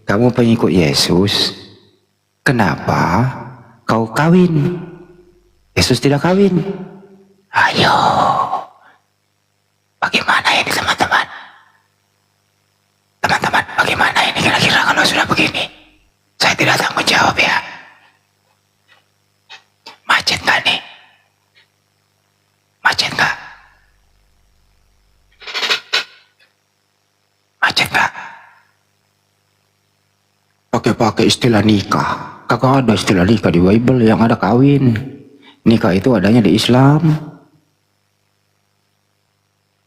Kamu pengikut Yesus. Kenapa kau kawin? Yesus tidak kawin. Ayo. Bagaimana ini teman-teman? Teman-teman, bagaimana ini kira-kira kalau sudah begini? Saya tidak tanggung jawab ya. Macet nggak nih? Macet nggak? Macet nggak? Pakai istilah nikah. Kagak ada istilah nikah di Bible, yang ada kawin. Nikah itu adanya di Islam.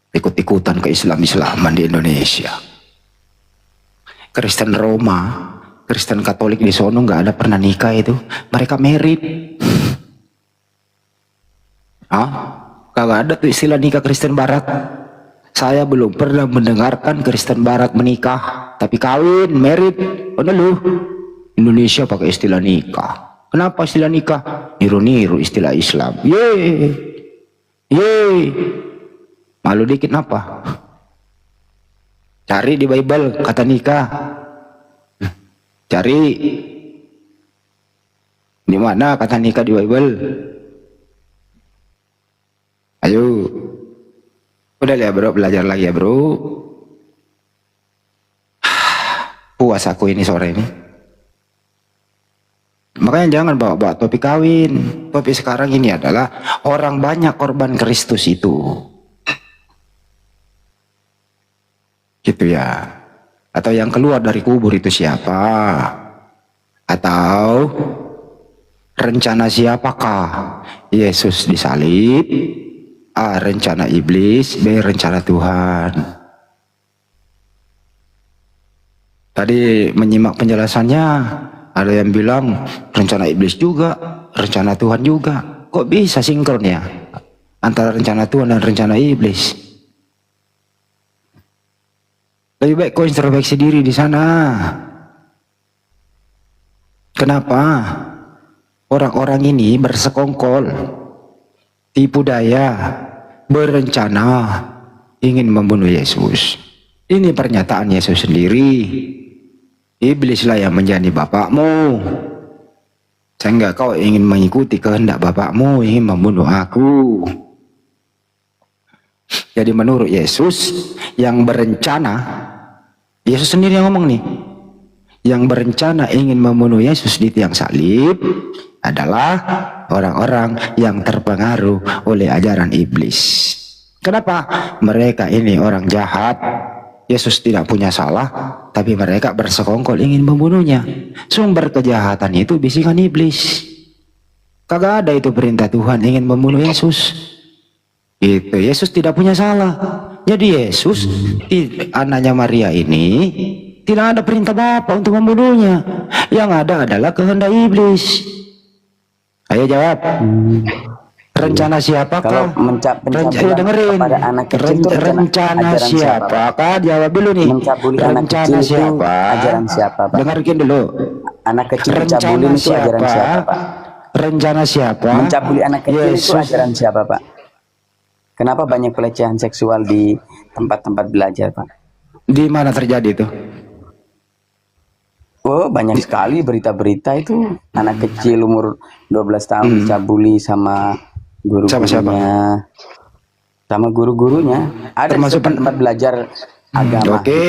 Ikut-ikutan ke Islam-Islaman di Indonesia. Kristen Roma, Kristen Katolik di sono nggak ada pernah nikah itu. Mereka merit. Kagak ada tuh istilah nikah Kristen Barat. Saya belum pernah mendengarkan Kristen Barat menikah, tapi kawin, merit. Mana lu? Indonesia pakai istilah nikah. Kenapa istilah nikah? Niru-niru istilah Islam. Yeay. Malu dikit apa? Cari di Bible kata nikah. Cari di mana kata nikah di Bible. Ayo. Udah ya bro, belajar lagi ya bro. Puas aku ini sore ini. Makanya jangan bawa-bawa topik kawin. Topik sekarang ini adalah orang banyak korban Kristus itu. Gitu ya. Atau yang keluar dari kubur itu siapa? Atau rencana siapakah Yesus disalib? A. Rencana iblis, B. Rencana Tuhan. Tadi menyimak penjelasannya, ada yang bilang rencana iblis juga, rencana Tuhan juga. Kok bisa sinkron ya antara rencana Tuhan dan rencana iblis? Lebih baik kau introspeksi diri di sana. Kenapa orang-orang ini bersekongkol, tipu daya, berencana ingin membunuh Yesus? Ini pernyataan Yesus sendiri. Iblislah yang menjadi bapakmu, sehingga kau ingin mengikuti kehendak bapakmu, ingin membunuh aku. Jadi menurut Yesus, yang berencana, Yesus sendiri yang ngomong nih, yang berencana ingin membunuh Yesus di tiang salib adalah orang-orang yang terpengaruh oleh ajaran iblis. Kenapa? Mereka ini orang jahat. Yesus tidak punya salah, tapi mereka bersekongkol ingin membunuhnya. Sumber kejahatan itu bisikan iblis. Kagak ada itu perintah Tuhan ingin membunuh Yesus. Itu Yesus tidak punya salah. Jadi Yesus, anaknya Maria ini, tidak ada perintah Bapa untuk membunuhnya. Yang ada adalah kehendak iblis. Ayo jawab. Rencana siapakah? Dengerin. Rencana siapakah? Jawab dulu nih. Rencana siapa? Ajaran siapa, Pak? Dengarkan dulu. Anak kecil dicabulin itu ajaran siapa, Pak? Rencana siapa? Mencabuli anak kecil itu ajaran siapa, Pak? Kenapa banyak pelecehan seksual di tempat-tempat belajar, Pak? Di mana terjadi itu? Oh, banyak sekali berita-berita itu. Anak kecil umur 12 tahun dicabuli sama guru-gurunya. Sama guru-gurunya. Ada termasuk tempat belajar agama. Oke.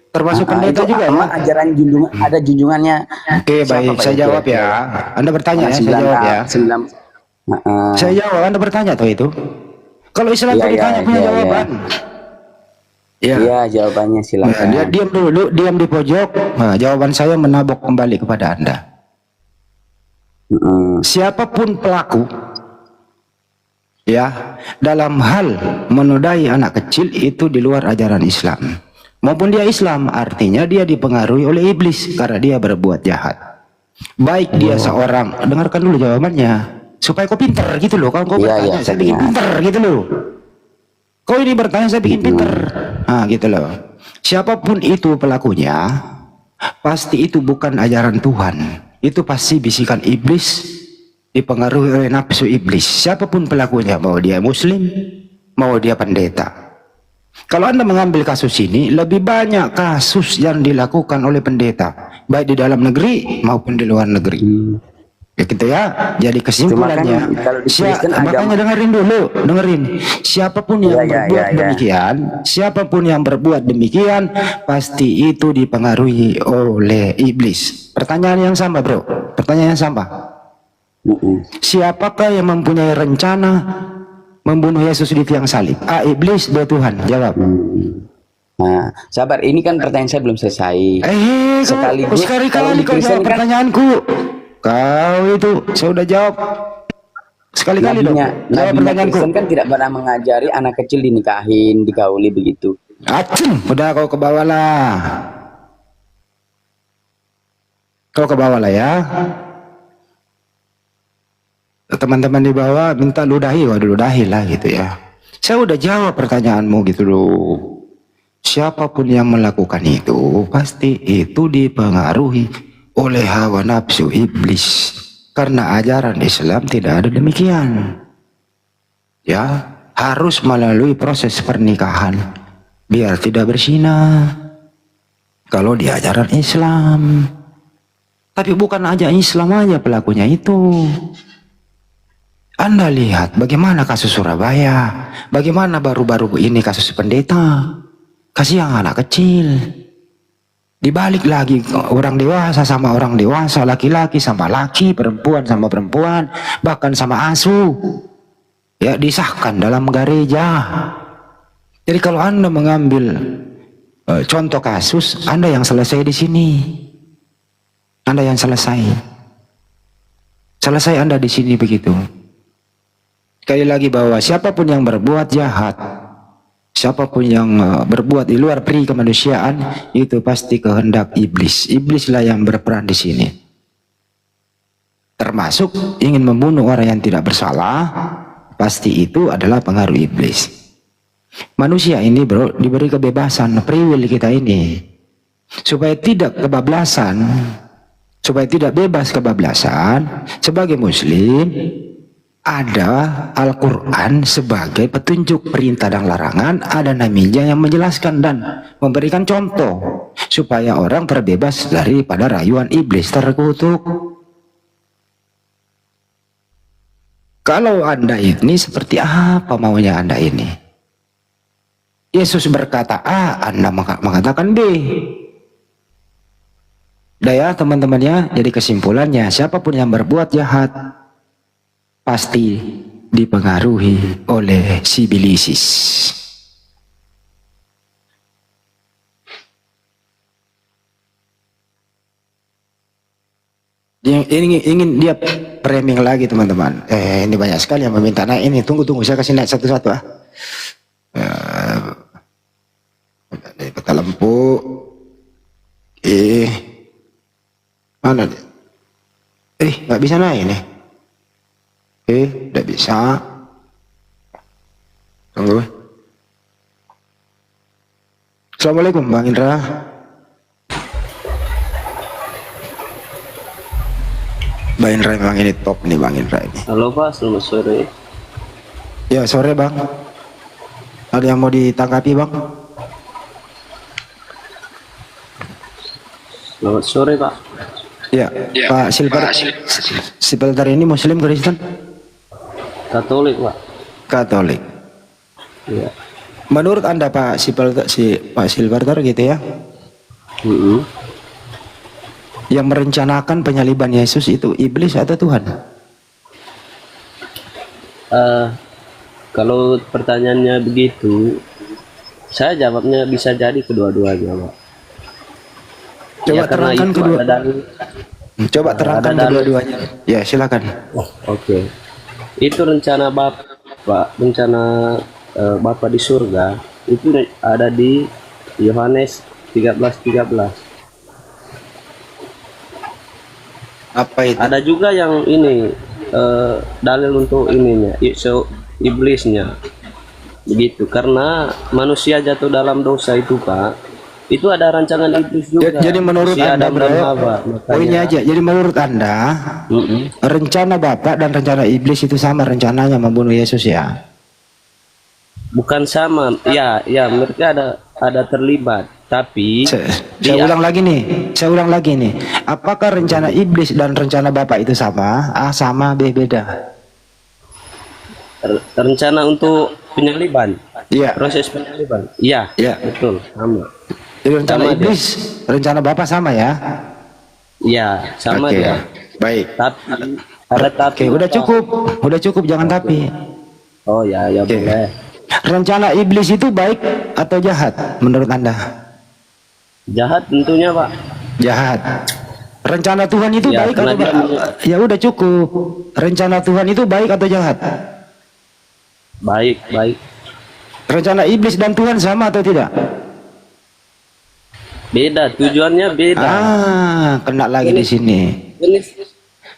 Termasuk pendeta juga ya? Ajaran junjungan, ada junjungannya. Oke, baik. Saya jawab ya. Anda bertanya ya, saya jawab ya. Saya jawab, Anda bertanya tuh itu. Kalau Islam ditanya punya jawaban. Iya, jawabannya silakan. Nah, dia diam dulu, diam di pojok. Nah, jawaban saya menabok kembali kepada Anda. Siapapun pelaku, ya, dalam hal menodai anak kecil itu di luar ajaran Islam. Maupun dia Islam, artinya dia dipengaruhi oleh iblis karena dia berbuat jahat. Baik dia seorang, dengarkan dulu jawabannya. Supaya kau pinter gitu loh. Kalau kau bertanya, saya bikin pinter gitu loh. Kau ini bertanya, saya bikin pinter. Nah gitu loh. Siapapun itu pelakunya, pasti itu bukan ajaran Tuhan. Itu pasti bisikan iblis, dipengaruhi oleh nafsu iblis. Siapapun pelakunya, mau dia muslim, mau dia pendeta. Kalau Anda mengambil kasus ini, lebih banyak kasus yang dilakukan oleh pendeta, baik di dalam negeri maupun di luar negeri. Ya gitu ya. Jadi kesimpulannya, makanya dengerin dulu, dengerin. Siapapun yang berbuat demikian, siapapun yang berbuat demikian, pasti itu dipengaruhi oleh iblis. Pertanyaan yang sama, bro. Pertanyaan yang sama. Siapakah yang mempunyai rencana membunuh Yesus di tiang salib? A. Iblis, B. Tuhan. Jawab. Nah, sabar. Ini kan pertanyaan saya belum selesai. Sekali-kali kau jawab pertanyaanku. Kau itu, saya udah jawab. Sekali-kali dong. Jawab pertanyaanku. Kristen kan tidak pernah mengajari anak kecil dinikahin, digauli begitu. Acung, udah kau ke bawah lah. Kau ke bawah lah ya. Teman-teman di bawah minta ludahi, waduh ludahi lah gitu ya. Saya udah jawab pertanyaanmu gitu loh. Siapapun yang melakukan itu, pasti itu dipengaruhi oleh hawa nafsu iblis. Karena ajaran Islam tidak ada demikian. Ya, harus melalui proses pernikahan biar tidak berzina. Kalau di ajaran Islam. Tapi bukan aja Islam aja pelakunya itu. Anda lihat bagaimana kasus Surabaya, bagaimana baru-baru ini kasus pendeta. Kasihan anak kecil. Dibalik lagi orang dewasa sama orang dewasa, laki-laki sama laki, perempuan sama perempuan, bahkan sama asu. Ya, disahkan dalam gereja. Jadi kalau Anda mengambil contoh kasus, Anda yang selesai di sini. Anda yang selesai. Selesai Anda di sini begitu. Sekali lagi bahwa siapapun yang berbuat jahat, siapapun yang berbuat di luar peri kemanusiaan, itu pasti kehendak iblis. Iblislah yang berperan di sini. Termasuk ingin membunuh orang yang tidak bersalah, pasti itu adalah pengaruh iblis. Manusia ini bro diberi kebebasan, free will kita ini, supaya tidak kebablasan, supaya tidak bebas kebablasan. Sebagai muslim ada Al-Quran sebagai petunjuk perintah dan larangan, ada nabinya yang menjelaskan dan memberikan contoh supaya orang terbebas daripada rayuan iblis terkutuk. Kalau Anda ini seperti apa maunya Anda ini? Yesus berkata A, Anda mengatakan B. Udah ya teman-temannya, jadi kesimpulannya siapapun yang berbuat jahat pasti dipengaruhi oleh si Bilisis. Yang ingin dia framing lagi teman-teman. Ini banyak sekali yang meminta. Nah ini tunggu saya kasih naik satu-satu ah. Dari peta lampu. Mana dia? Nggak bisa naik nih. Nggak bisa. Tunggu. Assalamualaikum Bang Indra. Bang Indra memang ini top nih Bang Indra ini. Halo Pak, selamat sore. Ya sore Bang. Ada yang mau ditanggapi Bang? Selamat sore Pak. Ya, Pak Silver ini Muslim Kristen? Katolik Pak. Katolik. Ya. Menurut Anda Pak Silver gitu ya? Yang merencanakan penyaliban Yesus itu iblis atau Tuhan? Kalau pertanyaannya begitu, saya jawabnya bisa jadi kedua-duanya Pak. Coba ya, terangkan terangkan kedua-duanya. Ya silakan. Oke. Itu rencana Bapak, rencana Bapak di surga itu ada di Yohanes 13:13. Apa itu? Ada juga yang ini dalil untuk ininya, iblisnya. Begitu, karena manusia jatuh dalam dosa itu Pak. Itu ada rancangan iblis juga. Jadi menurut Anda poinnya aja. Jadi menurut Anda rencana Bapak dan rencana iblis itu sama rencananya membunuh Yesus ya? Bukan sama. Ya mereka ada terlibat. Tapi saya ulang lagi nih. Apakah rencana iblis dan rencana Bapak itu sama? A sama, B beda. Rencana untuk penyaliban. Iya. Proses penyaliban. Iya. Betul, sama. Jadi rencana sama iblis, rencana Bapak sama ya? Iya, sama dia. Baik. Tapi ada tapi. Udah cukup, jangan tapi. Oh ya, boleh. Rencana iblis itu baik atau jahat menurut Anda? Jahat tentunya Pak. Jahat. Rencana Tuhan itu baik atau ya udah cukup. Rencana Tuhan itu baik atau jahat? Baik. Rencana iblis dan Tuhan sama atau tidak? Beda, tujuannya beda. Kena lagi di sini.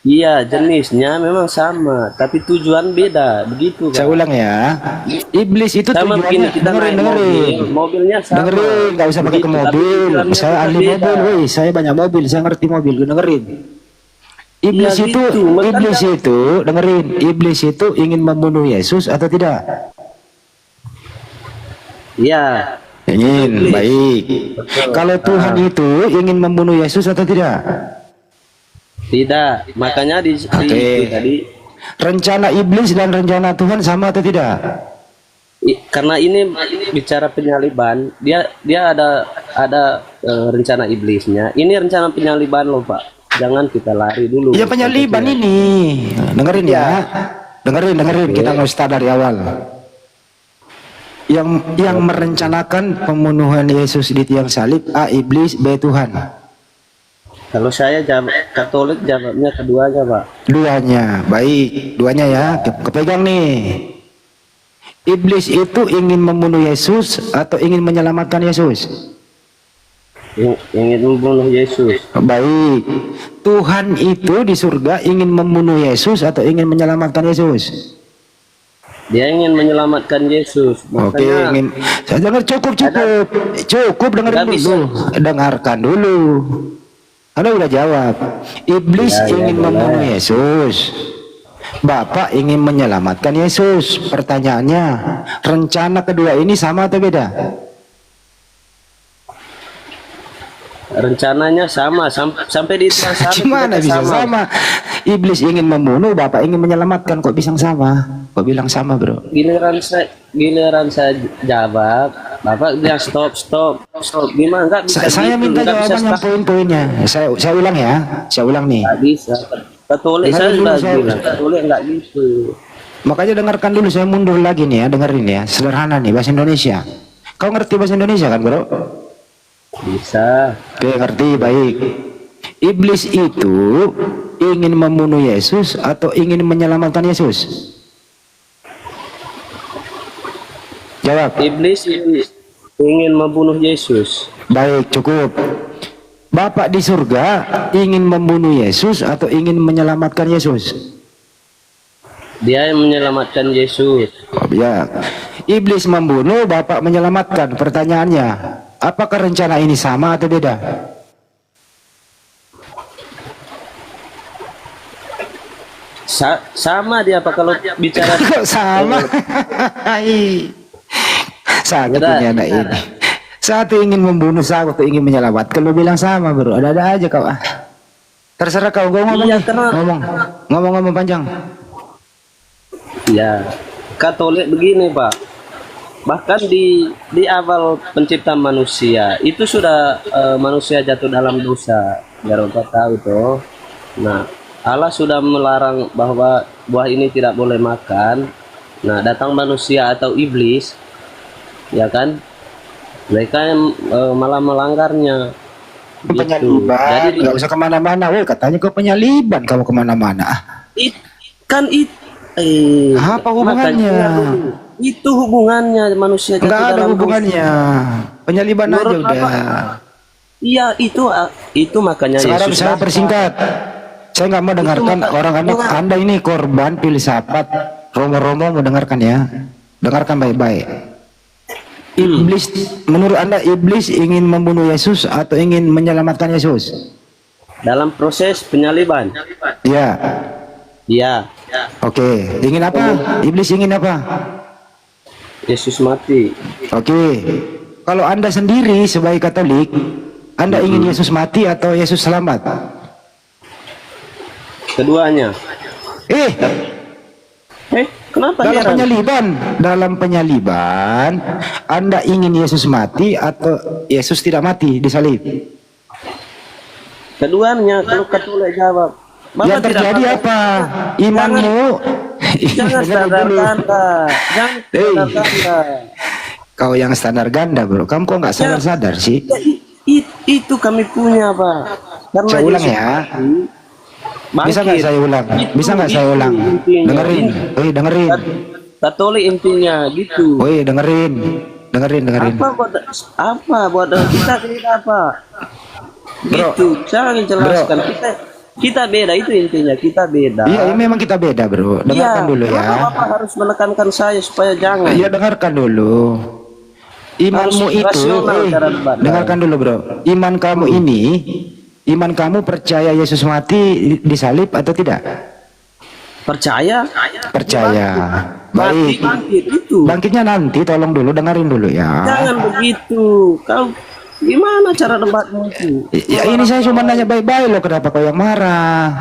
Jenisnya memang sama, tapi tujuan beda, begitu. Saya ulang ya. Iblis itu sama tujuannya. Dengerin. Mobilnya sama. Dengerin, nggak usah pakai ke mobil. Saya ahli mobil, saya banyak mobil, saya ngerti mobil. Dengerin. Iblis itu, dengerin. Iblis itu ingin membunuh Yesus atau tidak? Iya. Ingin, baik. Kalau Tuhan itu ingin membunuh Yesus atau tidak? Tidak. Makanya di itu tadi rencana iblis dan rencana Tuhan sama atau tidak? Karena ini bicara penyaliban, dia ada rencana iblisnya. Ini rencana penyaliban loh Pak. Jangan kita lari dulu. Ya penyaliban ini. Dengerin ya. Dengerin. Kita nggak start dari awal. Yang merencanakan pembunuhan Yesus di tiang salib, A. Iblis, B. Tuhan. Kalau saya jawab Katolik, jawabnya keduanya Pak. Duanya, baik. Duanya ya. Kepegang nih. Iblis itu ingin membunuh Yesus atau ingin menyelamatkan Yesus? Ingin membunuh Yesus. Baik. Tuhan itu di surga ingin membunuh Yesus atau ingin menyelamatkan Yesus? Dia ingin menyelamatkan Yesus. Oke, ingin. Saya dengar cukup dengerin dulu. Dengarkan dulu. Anda udah jawab. Iblis ingin membunuh Yesus. Bapak ingin menyelamatkan Yesus. Pertanyaannya, rencana kedua ini sama atau beda? Rencananya sama sampai di tiang salib. Gimana bisa sama? Iblis ingin membunuh, Bapak ingin menyelamatkan. Kok bisa sama? Kok bilang sama, bro? Giliran saya jawab, Bapak bilang stop. Gimana enggak bisa? Saya gitu. minta jawabannya poin-poinnya. Saya ulang ya. Saya ulang nih. Enggak bisa. Katolik saya sudah bilang, Katolik enggak gitu. Makanya dengarkan dulu, saya mundur lagi nih ya, dengerin ya. Sederhana nih bahasa Indonesia. Kau ngerti bahasa Indonesia kan, bro? Bisa. Oke, ngerti, baik. Iblis itu ingin membunuh Yesus atau ingin menyelamatkan Yesus? Jawab. Iblis ingin membunuh Yesus. Baik, cukup. Bapak di surga ingin membunuh Yesus atau ingin menyelamatkan Yesus? Dia yang menyelamatkan Yesus. Oh, ya. Iblis membunuh, Bapak menyelamatkan. Pertanyaannya, apakah rencana ini sama atau beda? Sama dia Pak kalau bicara. Kok sama? Satu punya anak ini. Satu ingin membunuh, satu ingin menyelamatkan. Lu bilang sama, bro. Ada aja kau. Terserah kau ngomong. Iya, Ngomong panjang. Ya, Katolik begini Pak. Bahkan di awal penciptaan manusia itu sudah manusia jatuh dalam dosa. Biar Bapak tahu toh. Nah, Allah sudah melarang bahwa buah ini tidak boleh makan. Nah, datang manusia atau iblis, ya kan? Mereka yang malah melanggarnya. Penyaliban. Jadi nggak usah kemana-mana. Woi, katanya kau penyaliban, kamu kemana-mana. Apa hubungannya? Itu hubungannya manusia jatuh dalam. Nggak ada hubungannya. Penyaliban aja udah. Iya, itu makanya. Sekarang Yesus saya persingkat. Saya nggak mau dengarkan orang Anda ini korban filsafat. Romo-romo mau dengarkan ya. Dengarkan baik-baik. Iblis, menurut Anda iblis ingin membunuh Yesus atau ingin menyelamatkan Yesus? Dalam proses penyaliban. Ya. Ya. Oke. Ingin apa? Iblis ingin apa? Yesus mati. Oke. Kalau Anda sendiri sebagai Katolik, Anda ingin Yesus mati atau Yesus selamat? Keduanya. Kenapa dalam penyaliban Anda ingin Yesus mati atau Yesus tidak mati disalib? Keduanya. Kalau Katolik jawab. Yang terjadi apa? Imanmu. Jangan standar ganda. Kau yang standar ganda, bro. Kamu kok nggak sadar sih? Itu kami punya, Pak. Karena saya ulang ya. Bisa nggak saya ulang? Bisa nggak saya ulang? Dengerin. Dengerin. Katolik intinya gitu. Dengerin. Apa buat kita apa? Gitu. Jangan jelaskan kita beda, itu intinya kita beda. Iya, memang kita beda, bro. Dengarkan dulu ya. Bapak harus menekankan saya supaya jangan. Iya, dengarkan dulu. Imanmu itu, dengarkan dulu, bro. Iman kamu ini, iman kamu percaya Yesus mati disalib atau tidak? Percaya. Mati Baik. bangkit itu. Bangkitnya nanti, tolong dulu dengerin dulu ya. Jangan begitu. Kau gimana cara debatmu itu? Ya, ini saya cuma nanya baik-baik loh, kenapa kau yang marah?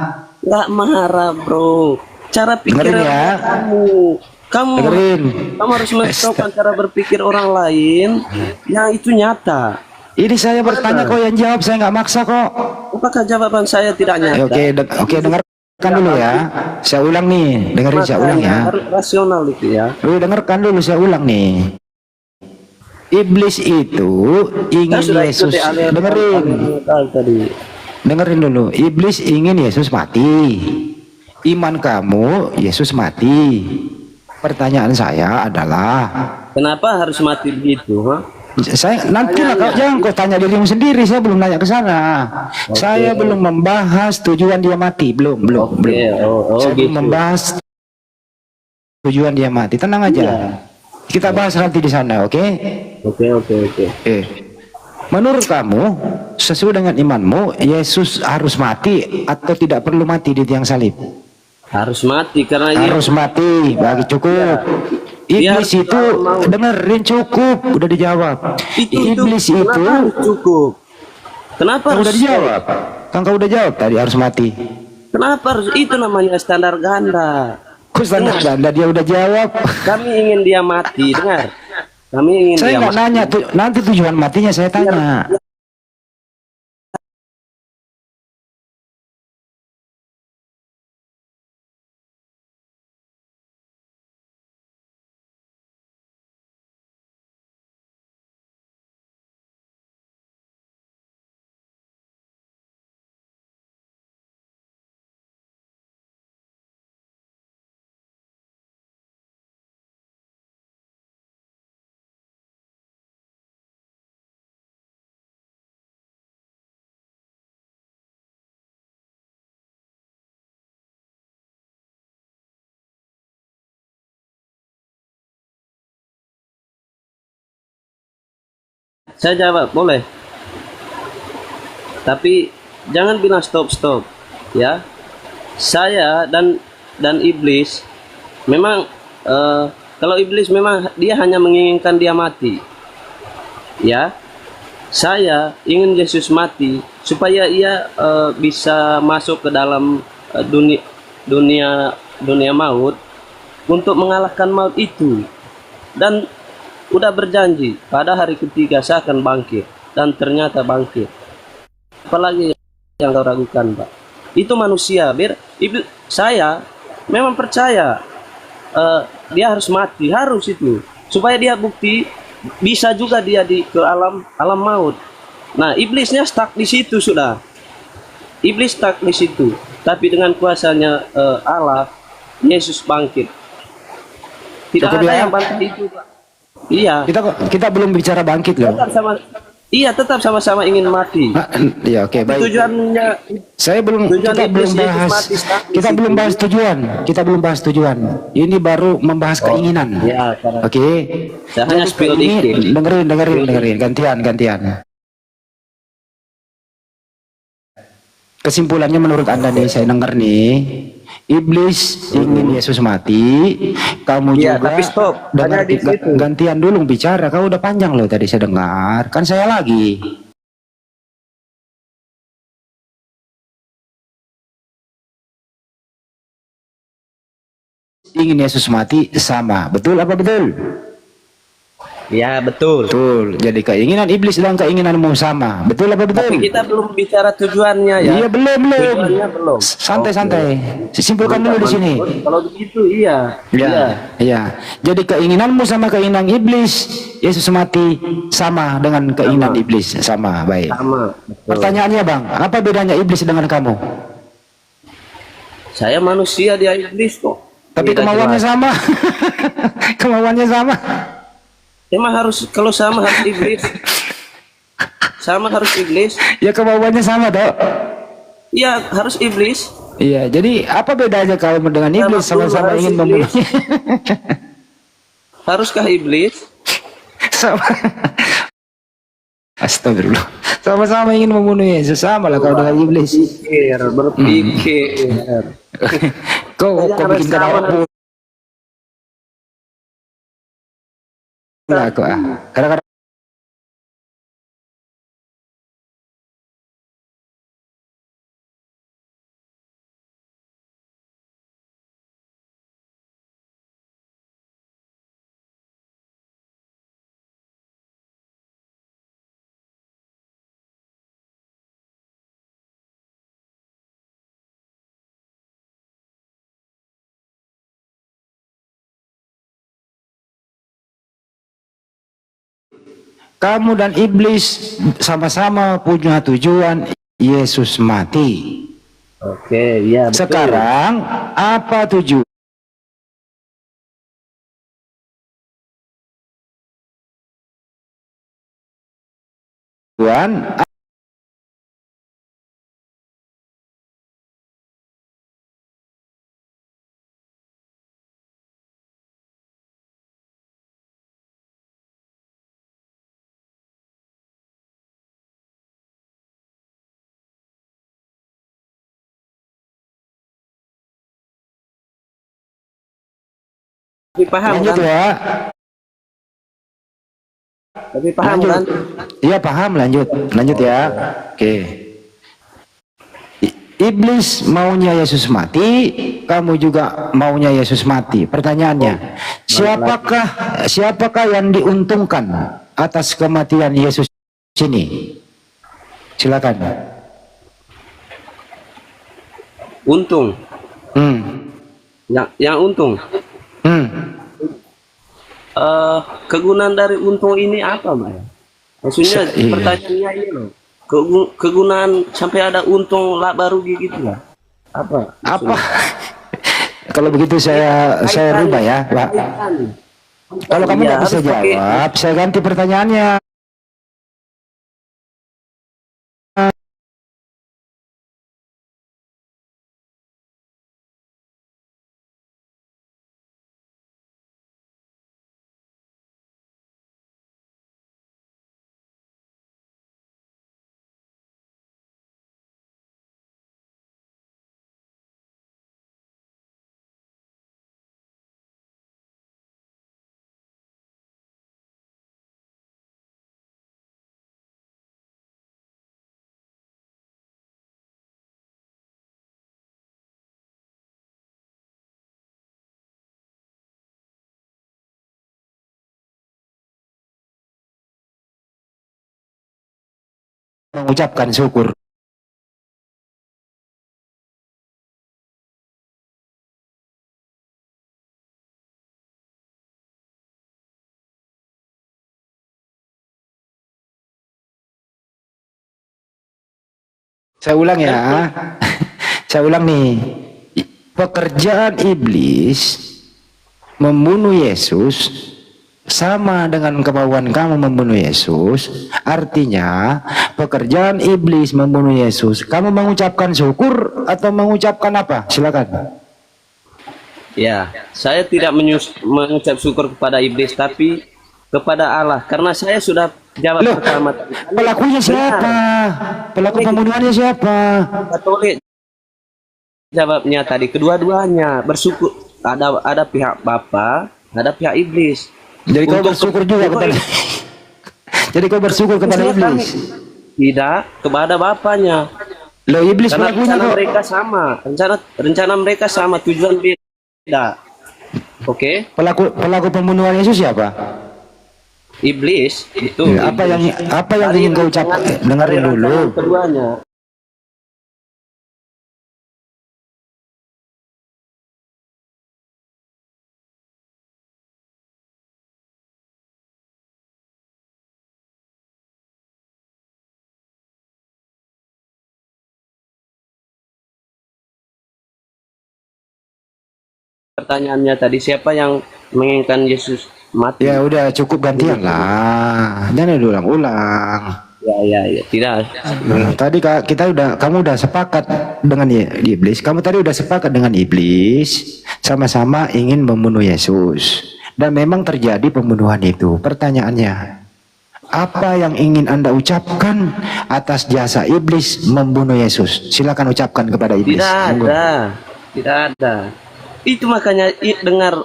Nggak marah, bro. Cara pikir Dengerin ya. kamu Dengerin. kamu harus menstopkan cara berpikir orang lain yang itu nyata. Ini saya bertanya, kau yang jawab, saya nggak maksa kok. Apakah jawaban saya tidak nyata? Oke, dengarkan dulu ya. Saya ulang nih, dengerin saya ulang ya. Harus rasional itu ya. Dengarkan dulu, saya ulang nih. Iblis itu ingin Yesus, dengerin dulu. Iblis ingin Yesus mati. Iman kamu, Yesus mati. Pertanyaan saya adalah, kenapa harus mati begitu? saya nantilah, kau jangan kau tanya dirimu sendiri. Saya belum nanya ke sana. Saya belum membahas tujuan dia mati, belum. Saya belum membahas tujuan dia mati. Tenang aja. Kita bahas nanti di sana, oke? Oke. Menurut kamu, sesuai dengan imanmu, Yesus harus mati atau tidak perlu mati di tiang salib? Harus mati karena harus mati. Bagi cukup. Iblis itu dengerin, cukup, udah dijawab. Iblis itu cukup. Kenapa udah dijawab? Kan kau udah jawab tadi harus mati. Kenapa harus? Itu namanya standar ganda. Kok standar ganda? Dia udah jawab. Kami ingin dia mati, dengar. Kami ingin saya dia nggak mati. nanya nanti tujuan matinya saya tanya. Saya jawab, boleh. Tapi jangan bilang stop ya. Saya dan iblis memang kalau iblis memang dia hanya menginginkan dia mati. Ya. Saya ingin Yesus mati supaya ia bisa masuk ke dalam dunia maut untuk mengalahkan maut itu. Dan udah berjanji pada hari ketiga saya akan bangkit, dan ternyata bangkit. Apalagi yang kau ragukan, Pak? Itu manusia. Saya memang percaya dia harus mati, harus itu supaya dia bukti bisa juga dia ke alam maut. Nah, iblisnya stuck di situ sudah. Iblis stuck di situ. Tapi dengan kuasanya Allah, Yesus bangkit. Tidak ada yang bangkit itu, Pak. Iya. Kita belum bicara bangkit loh. Tetap sama-sama ingin mati. Iya, oke, baik. Tujuannya kita belum bahas tujuan. Kita belum bahas tujuan. Ini baru membahas keinginan. Ya, oke. Saya hanya spill dikit. Dengerin, gantian. Kesimpulannya menurut Anda nih, saya dengar nih, iblis ingin Yesus mati, kamu juga. Tapi stop. Gantian dulu bicara, kau udah panjang loh tadi saya dengar. Kan saya lagi. Ingin Yesus mati sama, betul apa betul? Ya, betul. Jadi keinginan iblis dan keinginanmu sama, betul apa betul? Tapi kita belum bicara tujuannya ya. Iya, belum. Tujuannya belum. Santai. Simpulkan dulu di sini. Kalau begitu iya. Jadi keinginanmu sama keinginan iblis, Yesus mati sama dengan keinginan iblis, sama. Baik. Sama. Betul. Pertanyaannya, Bang, apa bedanya iblis dengan kamu? Saya manusia, dia iblis kok. Tapi kemauannya sama. Kemauannya sama. Emang kalau sama harus iblis. Sama harus iblis. Ya kemauannya sama, Dok. Iya, harus iblis. Iya, jadi apa bedanya kalau dengan iblis sama-sama ingin membunuhnya? Haruskah iblis? Sama. Astagfirullah. Sama-sama ingin membunuh Yesus, sama lah kalau dengan iblis. Berpikir. Kau bikin kata Enggak aku kadang-kadang kamu dan iblis sama-sama punya tujuan Yesus mati. Oke, ya betul. Sekarang apa tujuan Tapi paham lanjut kan? ya? Tapi paham Lanjut. kan? Iya paham, lanjut ya. Oke. Iblis maunya Yesus mati, kamu juga maunya Yesus mati. Pertanyaannya, siapakah yang diuntungkan atas kematian Yesus ini? Silakan. Untung. Yang untung. Kegunaan dari untung ini apa, Mbak? Maksudnya pertanyaannya ini loh. Kegunaan sampai ada untung lah baru gitu lah. Apa? Kalau begitu saya rubah ya, Pak. Kalau kamu nggak bisa jawab, saya ganti pertanyaannya. Mengucapkan syukur. Saya ulang ya. Saya ulang nih. Pekerjaan iblis membunuh Yesus sama dengan kemauan kamu membunuh Yesus. Artinya pekerjaan iblis membunuh Yesus. Kamu mengucapkan syukur atau mengucapkan apa? Silakan. Ya, saya tidak mengucap syukur kepada iblis, tapi kepada Allah, karena saya sudah jawab pertama. Pelakunya siapa? Pelaku pembunuhannya siapa? Katolik. Jawabnya tadi kedua-duanya bersyukur. Ada pihak Bapa, ada pihak iblis. Jadi kau bersyukur juga kepada. Jadi kau bersyukur kepada iblis. Tidak, kepada Bapaknya. Loh, iblis karena pelakunya rencana kok. mereka sama, rencana mereka sama, tujuan beda. Oke? Pelaku pembunuhan Yesus siapa? Iblis itu. Ya, apa yang ingin kau ucapkan? Dengarin dulu. Keduanya. Pertanyaannya tadi, siapa yang menginginkan Yesus mati? Ya udah cukup gantian lah. Jangan diulang-ulang. Ya, tidak. Nah, tadi kamu udah sepakat dengan iblis. Kamu tadi udah sepakat dengan iblis, sama-sama ingin membunuh Yesus. Dan memang terjadi pembunuhan itu. Pertanyaannya, apa yang ingin Anda ucapkan atas jasa iblis membunuh Yesus? Silakan ucapkan kepada iblis. Tidak ada. Itu makanya dengar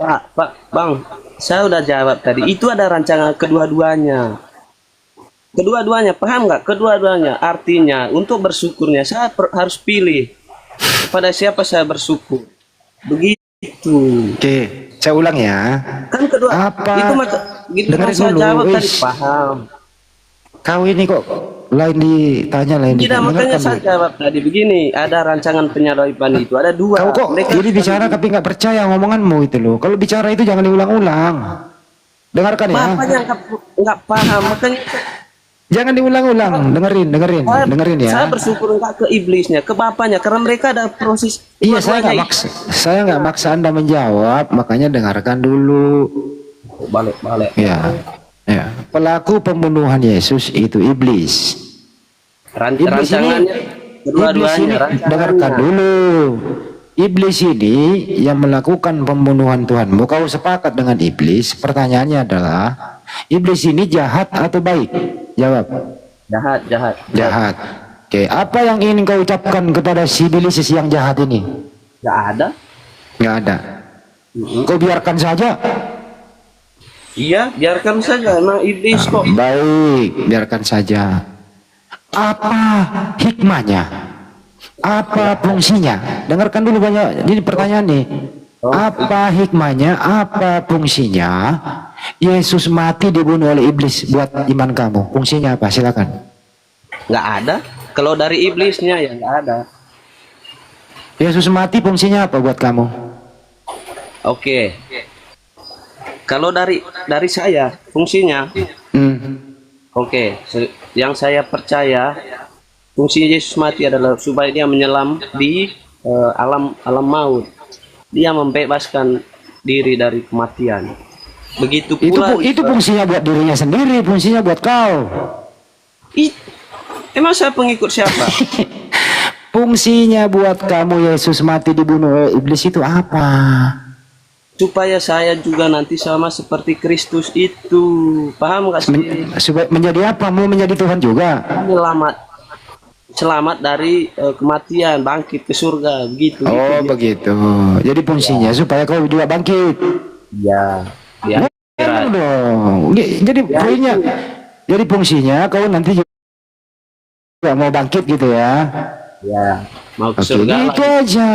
Pak, Bang, saya udah jawab tadi. Itu ada rancangan kedua-duanya. Kedua-duanya, paham nggak? Kedua-duanya. Artinya, untuk bersyukurnya saya harus pilih kepada siapa saya bersyukur. Begitu. Oke, saya ulang ya. Kan kedua. Apa? Itu gitu Dengerin saya dulu, jawab tadi, wis. paham. Kau ini kok lain ditanya lain Tidak, makanya didengarkan, saya Bu. jawab tadi begini. Ada rancangan penyadapan itu. Ada dua. Kau kok jadi bicara tapi nggak percaya ngomonganmu itu loh. Kalau bicara itu jangan diulang-ulang. Dengarkan ya. Bapaknya nggak paham. Makanya Jangan diulang-ulang. Dengerin ya. saya bersyukur enggak ke iblisnya, ke bapaknya, karena mereka ada proses. Iya, saya nggak maksa Anda menjawab, makanya dengarkan dulu. Balik. Ya. Pelaku pembunuhan Yesus itu iblis. Iblis ini, dengarkan dulu. Iblis ini yang melakukan pembunuhan Tuhanmu. Kau sepakat dengan iblis? Pertanyaannya adalah, iblis ini jahat atau baik? Jawab. Jahat. Oke, apa yang ingin kau ucapkan kepada si iblis yang jahat ini? Nggak ada. Kau biarkan saja. Iya, biarkan saja. Emang iblis kok. Baik, biarkan saja. Apa hikmahnya? Apa fungsinya? Dengarkan dulu banyak. Ini pertanyaan nih. Apa hikmahnya? Apa fungsinya? Yesus mati dibunuh oleh iblis buat iman kamu. Fungsinya apa? Silakan. Nggak ada. Kalau dari iblisnya ya nggak ada. Yesus mati fungsinya apa buat kamu? Oke. Kalau dari saya fungsinya, oke. Yang saya percaya fungsi Yesus mati adalah supaya dia menyelam di alam maut. Dia membebaskan diri dari kematian. Begitu pula itu fungsinya buat dirinya sendiri, fungsinya buat kau. Emang saya pengikut siapa? Fungsinya buat kamu Yesus mati dibunuh oleh iblis itu apa? Supaya saya juga nanti sama seperti Kristus itu. Paham nggak sih? Supaya menjadi apa? Mau menjadi Tuhan juga? Selamat dari kematian, bangkit ke surga, begitu. Oh, begitu. Jadi fungsinya supaya kau juga bangkit. Ya. Dong. Jadi poinnya, jadi fungsinya kau nanti juga mau bangkit gitu ya? Ya, mau ke surga. Gitu aja,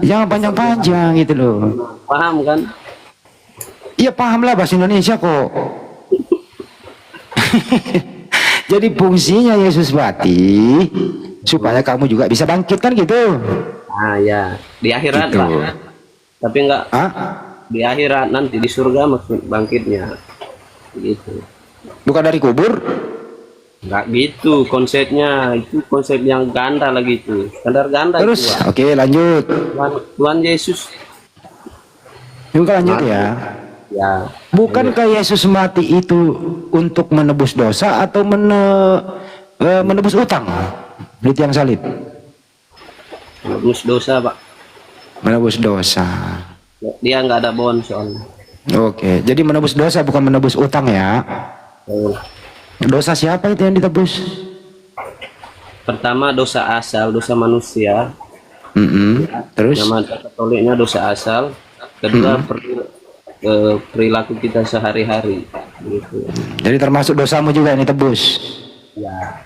jangan panjang-panjang gitu loh. Paham kan? Iya paham lah bahasa Indonesia kok. Jadi fungsinya Yesus mati supaya kamu juga bisa bangkit kan gitu. Ah ya, di akhirat gitu. lah. Tapi enggak. Di akhirat nanti di surga maksud bangkitnya. Gitu. Bukan dari kubur? Enggak gitu konsepnya. Itu konsep yang ganda lagi itu. Standar ganda. Terus oke, lanjut. Tuhan Yesus. Juga lanjut ya. Ya. Bukankah Yesus mati itu untuk menebus dosa atau menebus utang? Di tiang salib. Menebus dosa, Pak. Menebus dosa. Dia nggak ada bon soalnya. Oke, jadi menebus dosa bukan menebus utang ya. Dosa siapa itu yang ditebus? Pertama dosa asal, dosa manusia. Terus? Nama Katoliknya dosa asal. Kedua perilaku kita sehari-hari. Gitu. Jadi termasuk dosamu juga yang ditebus. Ya.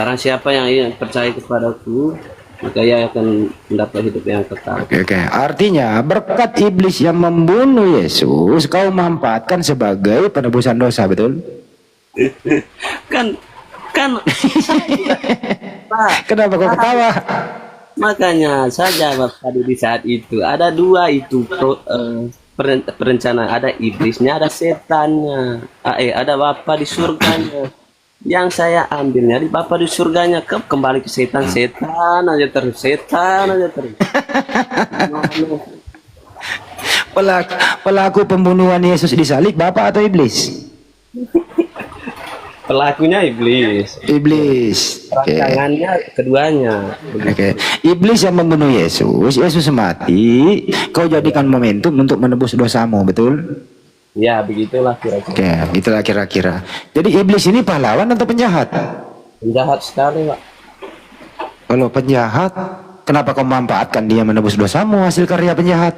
Karena siapa yang percaya kepadaku, maka ia akan mendapat hidup yang kekal. Oke. Artinya berkat iblis yang membunuh Yesus, kau manfaatkan sebagai penebusan dosa, betul? kan Kenapa kau ketawa? Makanya saya jawab tadi di saat itu ada dua itu perencanaan, ada iblisnya, ada setannya. Ada Bapa di surganya. Yang saya ambilnya di Bapa di surganya, kembali ke setan aja terus. Pelaku pembunuhan Yesus disalib Bapa atau iblis? Pelakunya iblis. Rancangannya keduanya. Oke. Iblis yang membunuh Yesus mati, kau jadikan momentum untuk menebus dosamu, betul? Ya, begitulah kira-kira. Oke, itulah kira-kira. Jadi iblis ini pahlawan atau penjahat? Penjahat sekali, Pak. Kalau penjahat, kenapa kau memanfaatkan dia menebus dosamu hasil karya penjahat?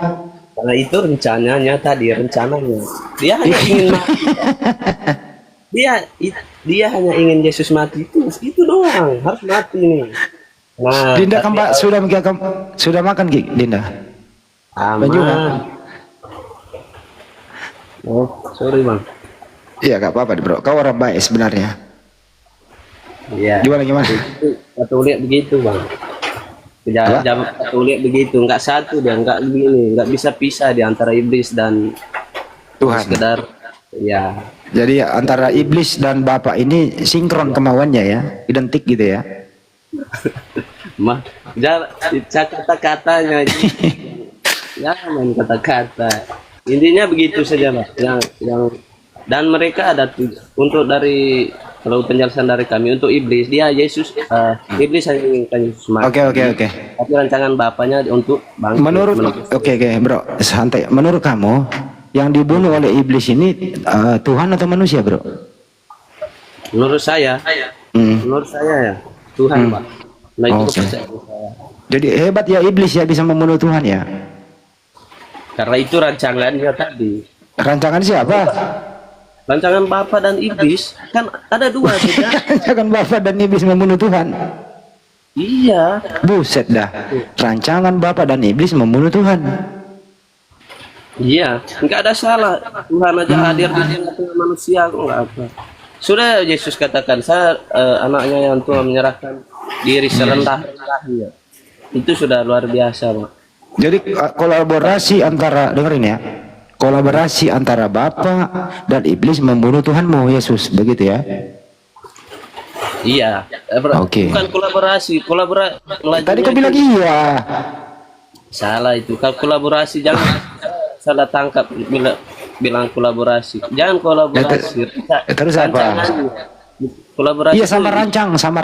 Karena itu rencananya tadi, rencananya. Dia hanya ingin mati. Dia hanya ingin Yesus mati, itu doang, harus mati nih. Nah, Dinda kan Pak sudah makan Ki, Dinda? aman. Oh, sorry bang. Iya gak apa-apa bro, kau orang baik sebenarnya. Iya. Gimana? Katolik begitu bang. Jam Katolik begitu, nggak satu dia, nggak begini, nggak bisa pisah di antara iblis dan Tuhan. Sekedar, ya. Jadi antara iblis dan Bapak ini sinkron kemauannya ya, identik gitu ya. Kata-katanya, jangan kata-kata. Intinya begitu saja mas. Dan mereka ada untuk dari kalau penjelasan dari kami untuk iblis dia Yesus iblis hanya menginginkan Yesus mati. Oke. Tapi rancangan bapaknya untuk bangkit. Oke bro, santai. Menurut kamu yang dibunuh oleh iblis ini Tuhan atau manusia bro? Menurut saya ya Tuhan pak. Nah itu kepercayaan saya. Jadi hebat ya iblis ya bisa membunuh Tuhan ya. Karena itu rancangannya tadi. Rancangan siapa? Rancangan Bapa dan iblis kan ada dua saja. Rancangan Bapa dan iblis membunuh Tuhan. Iya. Buset dah. Rancangan Bapa dan iblis membunuh Tuhan. Iya, nggak ada salah. Tuhan aja hadir di tengah-tengah manusia kok nggak apa. Sudah Yesus katakan saya anaknya yang Tuhan menyerahkan diri serendah-rendahnya. Itu sudah luar biasa, Pak. Jadi kolaborasi antara dengerin ya. Kolaborasi antara Bapa dan iblis membunuh Tuhanmu Yesus, begitu ya? Iya. Oke. Bukan kolaborasi, Tadi kau bilang iya. Salah itu. Kalau kolaborasi jangan salah tangkap bilang kolaborasi. Jangan kolaborasi. Terus apa? Kolaborasi. Iya sama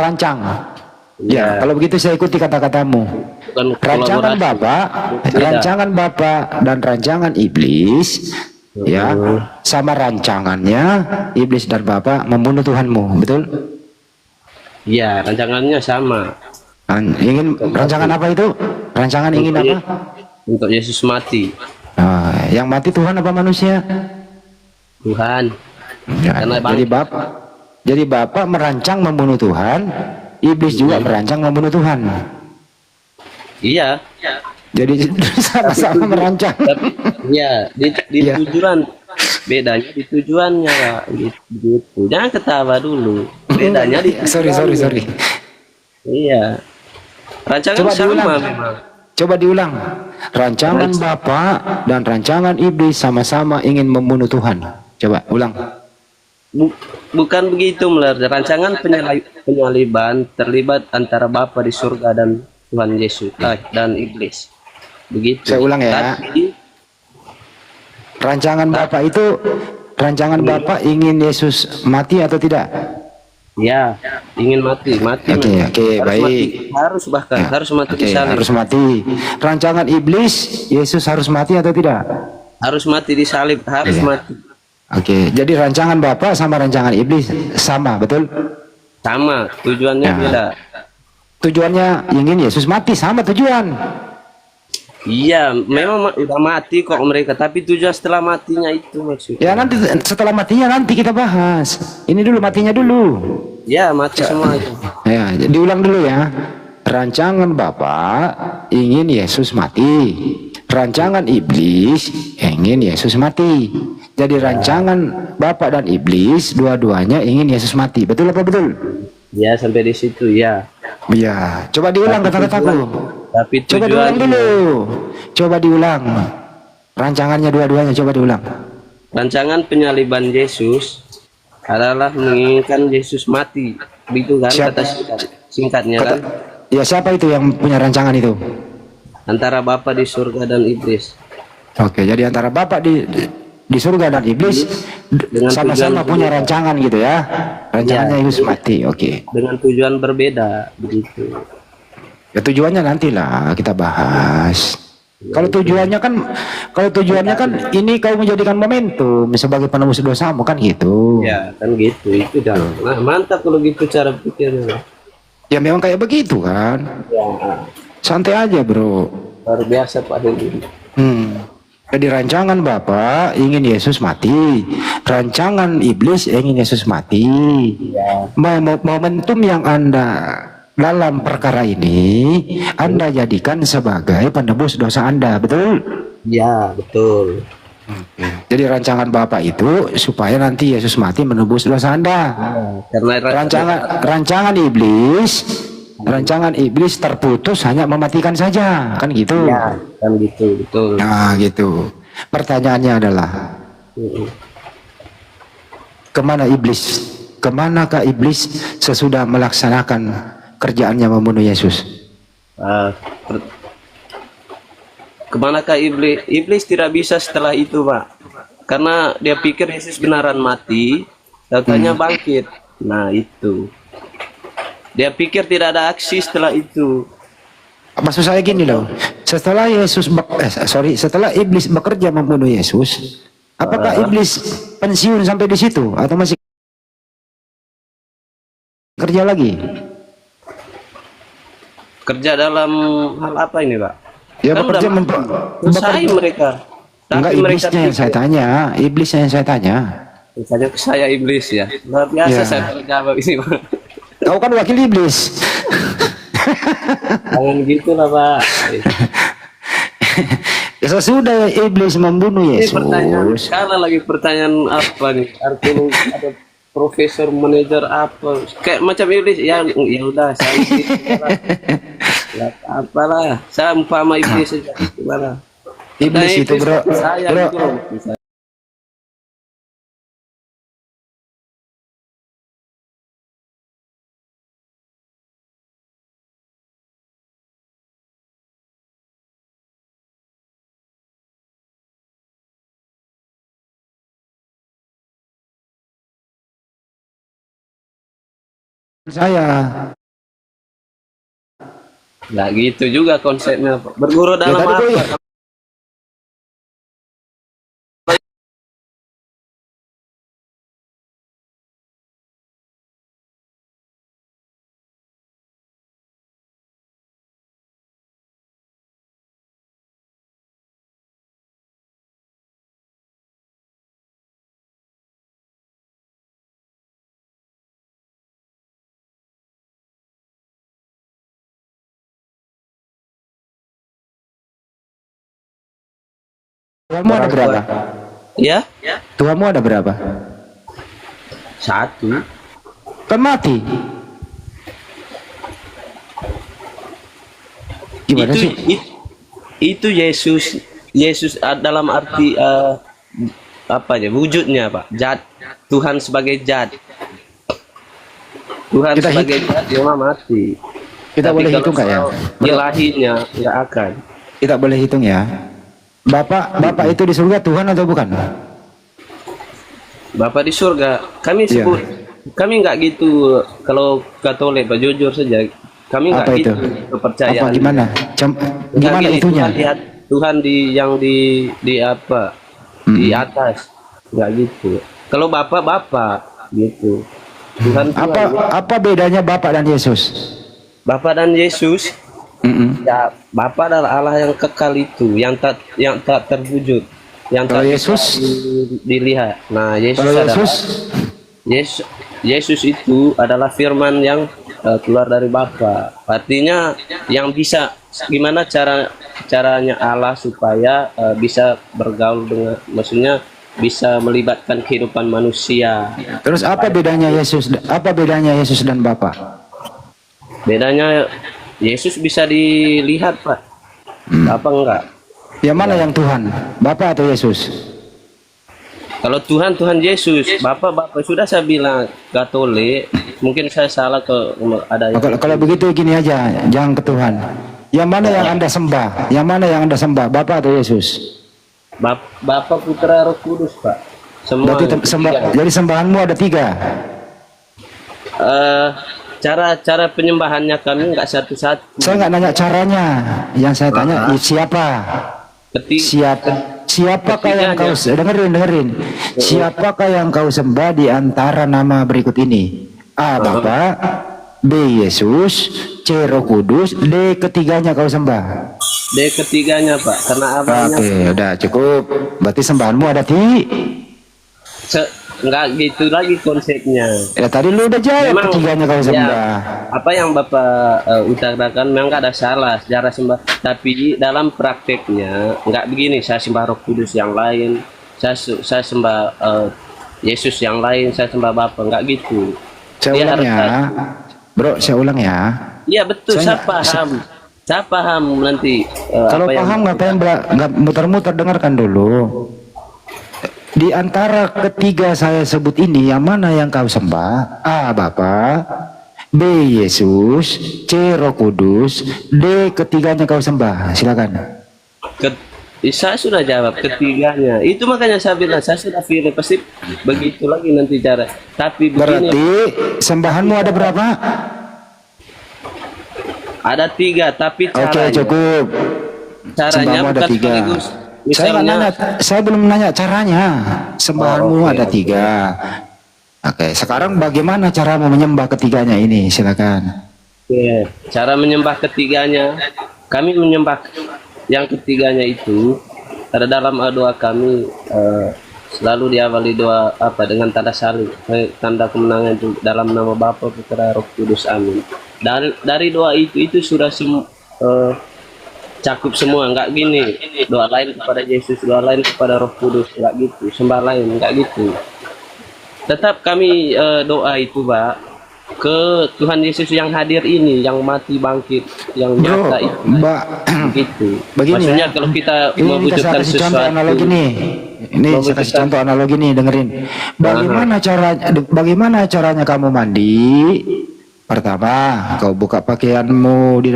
rancang. Ya, kalau begitu saya ikuti kata-katamu. Rancangan Bapa dan rancangan iblis, ya, sama rancangannya iblis dan Bapa membunuh Tuhanmu, betul? Iya, rancangannya sama. Ingin rancangan apa itu? Rancangan ingin apa? Untuk Yesus mati. Yang mati Tuhan apa manusia? Tuhan. Ya, jadi Bapa merancang membunuh Tuhan. Iblis juga merancang membunuh Tuhan. Iya. Jadi sama-sama merancang. Iya, di tujuan bedanya di tujuannya Pak. Gitu. Jangan ketawa dulu. Bedanya di sorry. Iya. Rancangan Coba sama diulang. memang. Coba diulang. Rancangan Bapa dan rancangan iblis sama-sama ingin membunuh Tuhan. Coba ulang. Bukan begitu Meler. Rancangan penyaliban terlibat antara Bapa di surga dan Tuhan Yesus dan iblis. Begitu. Saya ulang ya. Rancangan Bapa itu Bapa ingin Yesus mati atau tidak? Ya, ingin mati. Oke, baik. Harus mati disalib. Harus mati. Rancangan iblis Yesus harus mati atau tidak? Harus mati disalib, harus mati. Oke, jadi rancangan Bapa sama rancangan iblis sama, betul? Sama, tujuannya beda. Tujuannya ingin Yesus mati, sama tujuan. Iya, memang udah mati kok mereka, tapi tujuan setelah matinya itu maksudnya. Ya nanti setelah matinya nanti kita bahas. Ini dulu matinya dulu. Ya, mati semua itu. Ya, diulang dulu ya. Rancangan Bapa ingin Yesus mati. Rancangan iblis ingin Yesus mati. Jadi rancangan Bapa dan iblis dua-duanya ingin Yesus mati. Betul apa betul? Ya, sampai di situ ya. Iya, coba diulang kata-kataku. Tapi coba diulang dulu. Coba diulang. Rancangannya dua-duanya coba diulang. Rancangan penyaliban Yesus adalah menginginkan Yesus mati. Begitu kan kata singkatnya kan? Ya, siapa itu yang punya rancangan itu? Antara Bapa di surga dan iblis. Oke, jadi antara Bapa di surga dan iblis sama-sama punya rancangan gitu ya. Rancangannya Yesus mati. Oke. Dengan tujuan berbeda begitu. Ya tujuannya nantilah kita bahas. Kalau tujuannya kan ini kau menjadikan momentum sebagai penembus dosamu kan gitu. Ya kan gitu itu dah. Nah, mantap kalau gitu cara pikirnya. Ya memang kayak begitu kan. Ya. Santai aja bro. Luar biasa Pak Dendi. Jadi rancangan Bapa ingin Yesus mati, rancangan iblis ingin Yesus mati. Momentum yang Anda dalam perkara ini Anda jadikan sebagai penebus dosa Anda, betul? Ya, betul. Jadi rancangan Bapa itu supaya nanti Yesus mati menebus dosa Anda. Karena rancangan iblis terputus hanya mematikan saja, kan gitu? Ya, kan gitu, betul. Nah, gitu. Pertanyaannya adalah kemana iblis? Kemanakah iblis sesudah melaksanakan kerjaannya membunuh Yesus? Kemanakah iblis? Iblis tidak bisa setelah itu, Pak. Karena dia pikir Yesus benaran mati, katanya bangkit. Nah, itu. Dia pikir tidak ada aksi setelah itu. Maksud saya gini loh, setelah setelah iblis bekerja membunuh Yesus, apakah iblis pensiun sampai di situ atau masih kerja lagi? Kerja dalam hal apa ini, Pak? Ya Kan bekerja selesai mereka. Enggak, iblisnya yang saya tanya, iblisnya yang saya tanya. Misalnya ke saya iblis ya. Luar biasa Ya. saya menjawab ini, Pak. Kau kan wakil iblis. Jangan gitu lah, Pak. Sesudah iblis membunuh Ini pertanyaan, Yesus, karena lagi pertanyaan apa nih? Arkeolog ada profesor manajer apa? Kayak macam iblis ya udah saya iblis, ya apalah. Saya umpama iblis saja gimana? iblis itu bro, Saya bro. gitu loh. Saya Nggak gitu juga konsepnya, Pak. Berguru dalam tadi tuh, apa? Tuhanmu ada berapa? Ya? Tuhanmu ada berapa? Satu. Kan mati. Gimana itu, sih? Itu Yesus dalam arti apa ya wujudnya, Pak? Zat Tuhan sebagai zat. Tuhan Kita sebagai zat dia mati. Kita Tapi boleh kalau hitung nggak ya? soal ilahinya nggak akan. Kita boleh hitung ya. Bapak itu di surga Tuhan atau bukan? Bapak di surga. Kami Iya. sebut kami nggak gitu kalau Katolik, Pak, jujur saja. Kami nggak Apa itu? gitu kepercayaan. Apa gimana? Gimana Nggak gini, itunya? Tuhan di apa? Di atas. Nggak gitu. Kalau Bapak gitu. Tuhan Apa bedanya Bapak dan Yesus? Bapak dan Yesus, ya Bapak adalah Allah yang kekal itu, yang tak terwujud, yang tak bisa dilihat. Nah, Yesus itu adalah firman yang keluar dari Bapa. Artinya yang bisa gimana caranya Allah supaya bisa bergaul dengan, maksudnya bisa melibatkan kehidupan manusia. Terus apa bedanya Yesus? Apa bedanya Yesus dan Bapa? Bedanya Yesus bisa dilihat, Pak. Apa enggak? Yang mana yang Tuhan? Bapa atau Yesus? Kalau Tuhan Yesus, Bapak sudah saya bilang Katolik, mungkin saya salah ke ada yang Kalau begitu gini aja, jangan ke Tuhan. Yang mana yang Anda sembah? Yang mana yang Anda sembah? Bapak atau Yesus? Bapak, Putra, Roh Kudus, Pak. Semua. Jadi sembahanmu ada 3. Cara penyembahannya kami nggak satu-satu. Saya nggak nanya caranya, yang saya tanya siapa? Siapakah yang kau dengerin? Siapakah yang kau sembah di antara nama berikut ini? A. Bapak, B. B. Yesus, C. Roh Kudus, D. ketiganya kau sembah. D ketiganya Pak, karena abangnya Oke, udah cukup. Berarti sembahanmu ada nggak gitu lagi konsepnya. Ya tadi lu udah jawab Memang, ketiganya kau sembah. ya, apa yang Bapak utarakan memang nggak ada salah secara sembah, tapi dalam prakteknya nggak begini. Saya sembah Roh Kudus yang lain, saya sembah Yesus yang lain, saya sembah Bapa, nggak gitu. Saya ulang ya, bro, saya ulang ya. Iya betul, saya paham. Saya paham nanti. Kalau paham ngapain nggak muter-muter, dengarkan dulu. Di antara ketiga saya sebut ini, yang mana yang kau sembah? A. Bapa, B. Yesus, C. Roh Kudus, D. ketiganya kau sembah. Silakan. Saya sudah jawab ketiganya. Itu makanya saya bilang saya sudah pilih, pasti begitu lagi nanti cara. Tapi begini, berarti sembahanmu ada berapa? Ada 3, tapi caranya. Oke, cukup. Caranya Sembahanmu ada bukan 3. sekaligus. Saya nggak nanya, saya belum nanya caranya. Sembahanmu ada 3. Oke, sekarang bagaimana caramu menyembah ketiganya ini? Silakan. Oke, cara menyembah ketiganya, kami menyembah yang ketiganya itu ada dalam doa kami, selalu diawali doa dengan tanda salib, tanda kemenangan itu dalam nama Bapa, Putra, Roh Kudus, amin. Dari doa itu sudah cakup semua, nggak gini doa lain kepada Yesus, doa lain kepada Roh Kudus, nggak gitu, sembah lain, nggak gitu. Tetap kami doa itu Pak ke Tuhan Yesus yang hadir ini, yang mati bangkit, yang nyata itu, Mbak, gitu. Begini Maksudnya ya, kalau kita ini membutuhkan saya kasih contoh sesuatu, analogi nih. Ini saya kasih contoh analogi nih, dengerin. Bagaimana caranya kamu mandi? Pertama, kau buka pakaianmu di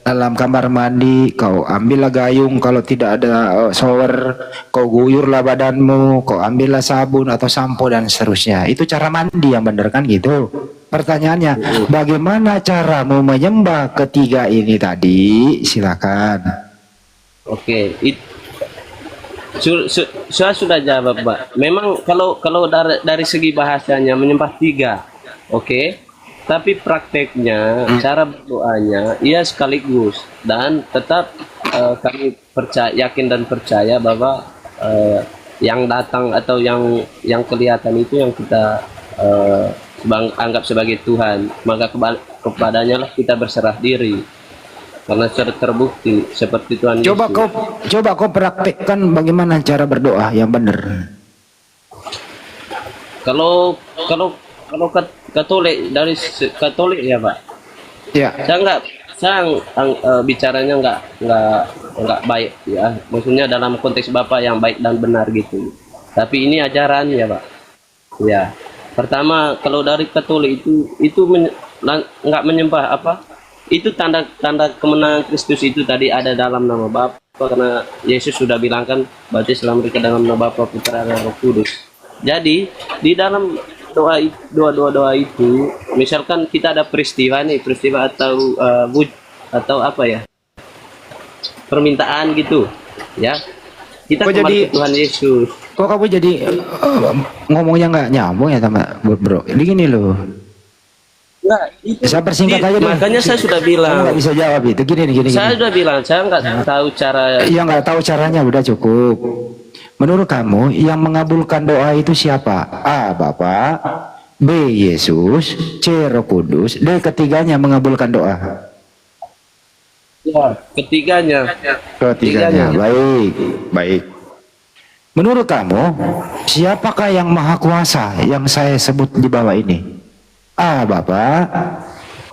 dalam kamar mandi, kau ambillah gayung, kalau tidak ada shower, kau guyurlah badanmu, kau ambillah sabun atau sampo dan seterusnya. Itu cara mandi yang benar kan gitu. Pertanyaannya, bagaimana caramu menyembah ketiga ini tadi? Silakan. Oke, saya sudah jawab Pak. Memang kalau dari segi bahasanya menyembah 3, oke. Tapi prakteknya, cara berdoanya, ia sekaligus. Dan tetap kami yakin dan percaya bahwa yang datang atau yang kelihatan itu yang kita anggap sebagai Tuhan. Maka kepadanya lah kita berserah diri. Karena sudah terbukti seperti Tuhan Yesus. Coba kau praktekkan bagaimana cara berdoa yang benar. Kalau Katolik, dari Katolik ya Pak. Ya. Saya bicaranya nggak baik ya. Maksudnya dalam konteks Bapak yang baik dan benar gitu. Tapi ini ajaran ya Pak. Ya. Pertama, kalau dari Katolik itu nggak menyembah itu tanda kemenangan Kristus itu tadi ada dalam nama Bapa, karena Yesus sudah bilang kan, baptislah mereka dalam nama Bapa, Putra, dan Roh Kudus. Jadi di dalam doa itu, misalkan kita ada peristiwa atau apa ya, permintaan gitu ya, kita kembali ke Tuhan Yesus. Kok kamu jadi ngomongnya nggak nyambung ya sama bro? Ini gini loh. Nah, itu saya persingkat aja deh. Makanya saya sudah bilang. Kamu nggak bisa jawab itu. Gini. Saya sudah bilang, saya nggak tahu cara. Iya, nggak tahu caranya, udah cukup. Menurut kamu yang mengabulkan doa itu siapa? A. Bapa, B. Yesus, C. Roh Kudus, D. ketiganya mengabulkan doa. Ya, ketiganya. Baik. Menurut kamu siapakah yang maha kuasa yang saya sebut di bawah ini? A. Bapa,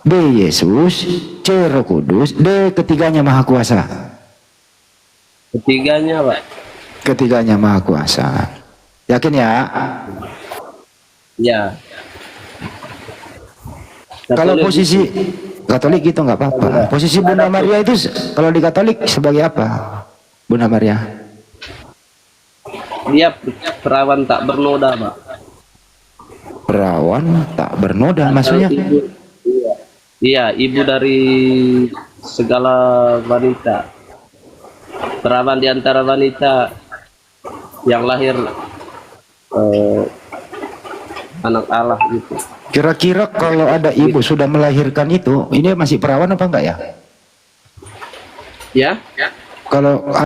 B. Yesus, C. Roh Kudus, D. ketiganya maha kuasa. Ketiganya Pak. Ketiganya maha kuasa. Yakin ya? Ya. Kalau posisi Katolik gitu nggak apa-apa. Posisi Bunda Maria itu kalau di Katolik sebagai apa? Bunda Maria? Dia perawan tak bernoda Pak. Perawan tak bernoda maksudnya? Iya, ibu dari segala wanita. Perawan di antara wanita yang lahir anak Allah gitu. Kira-kira kalau ada ibu sudah melahirkan itu, ini masih perawan apa enggak ya? Ya. Kalau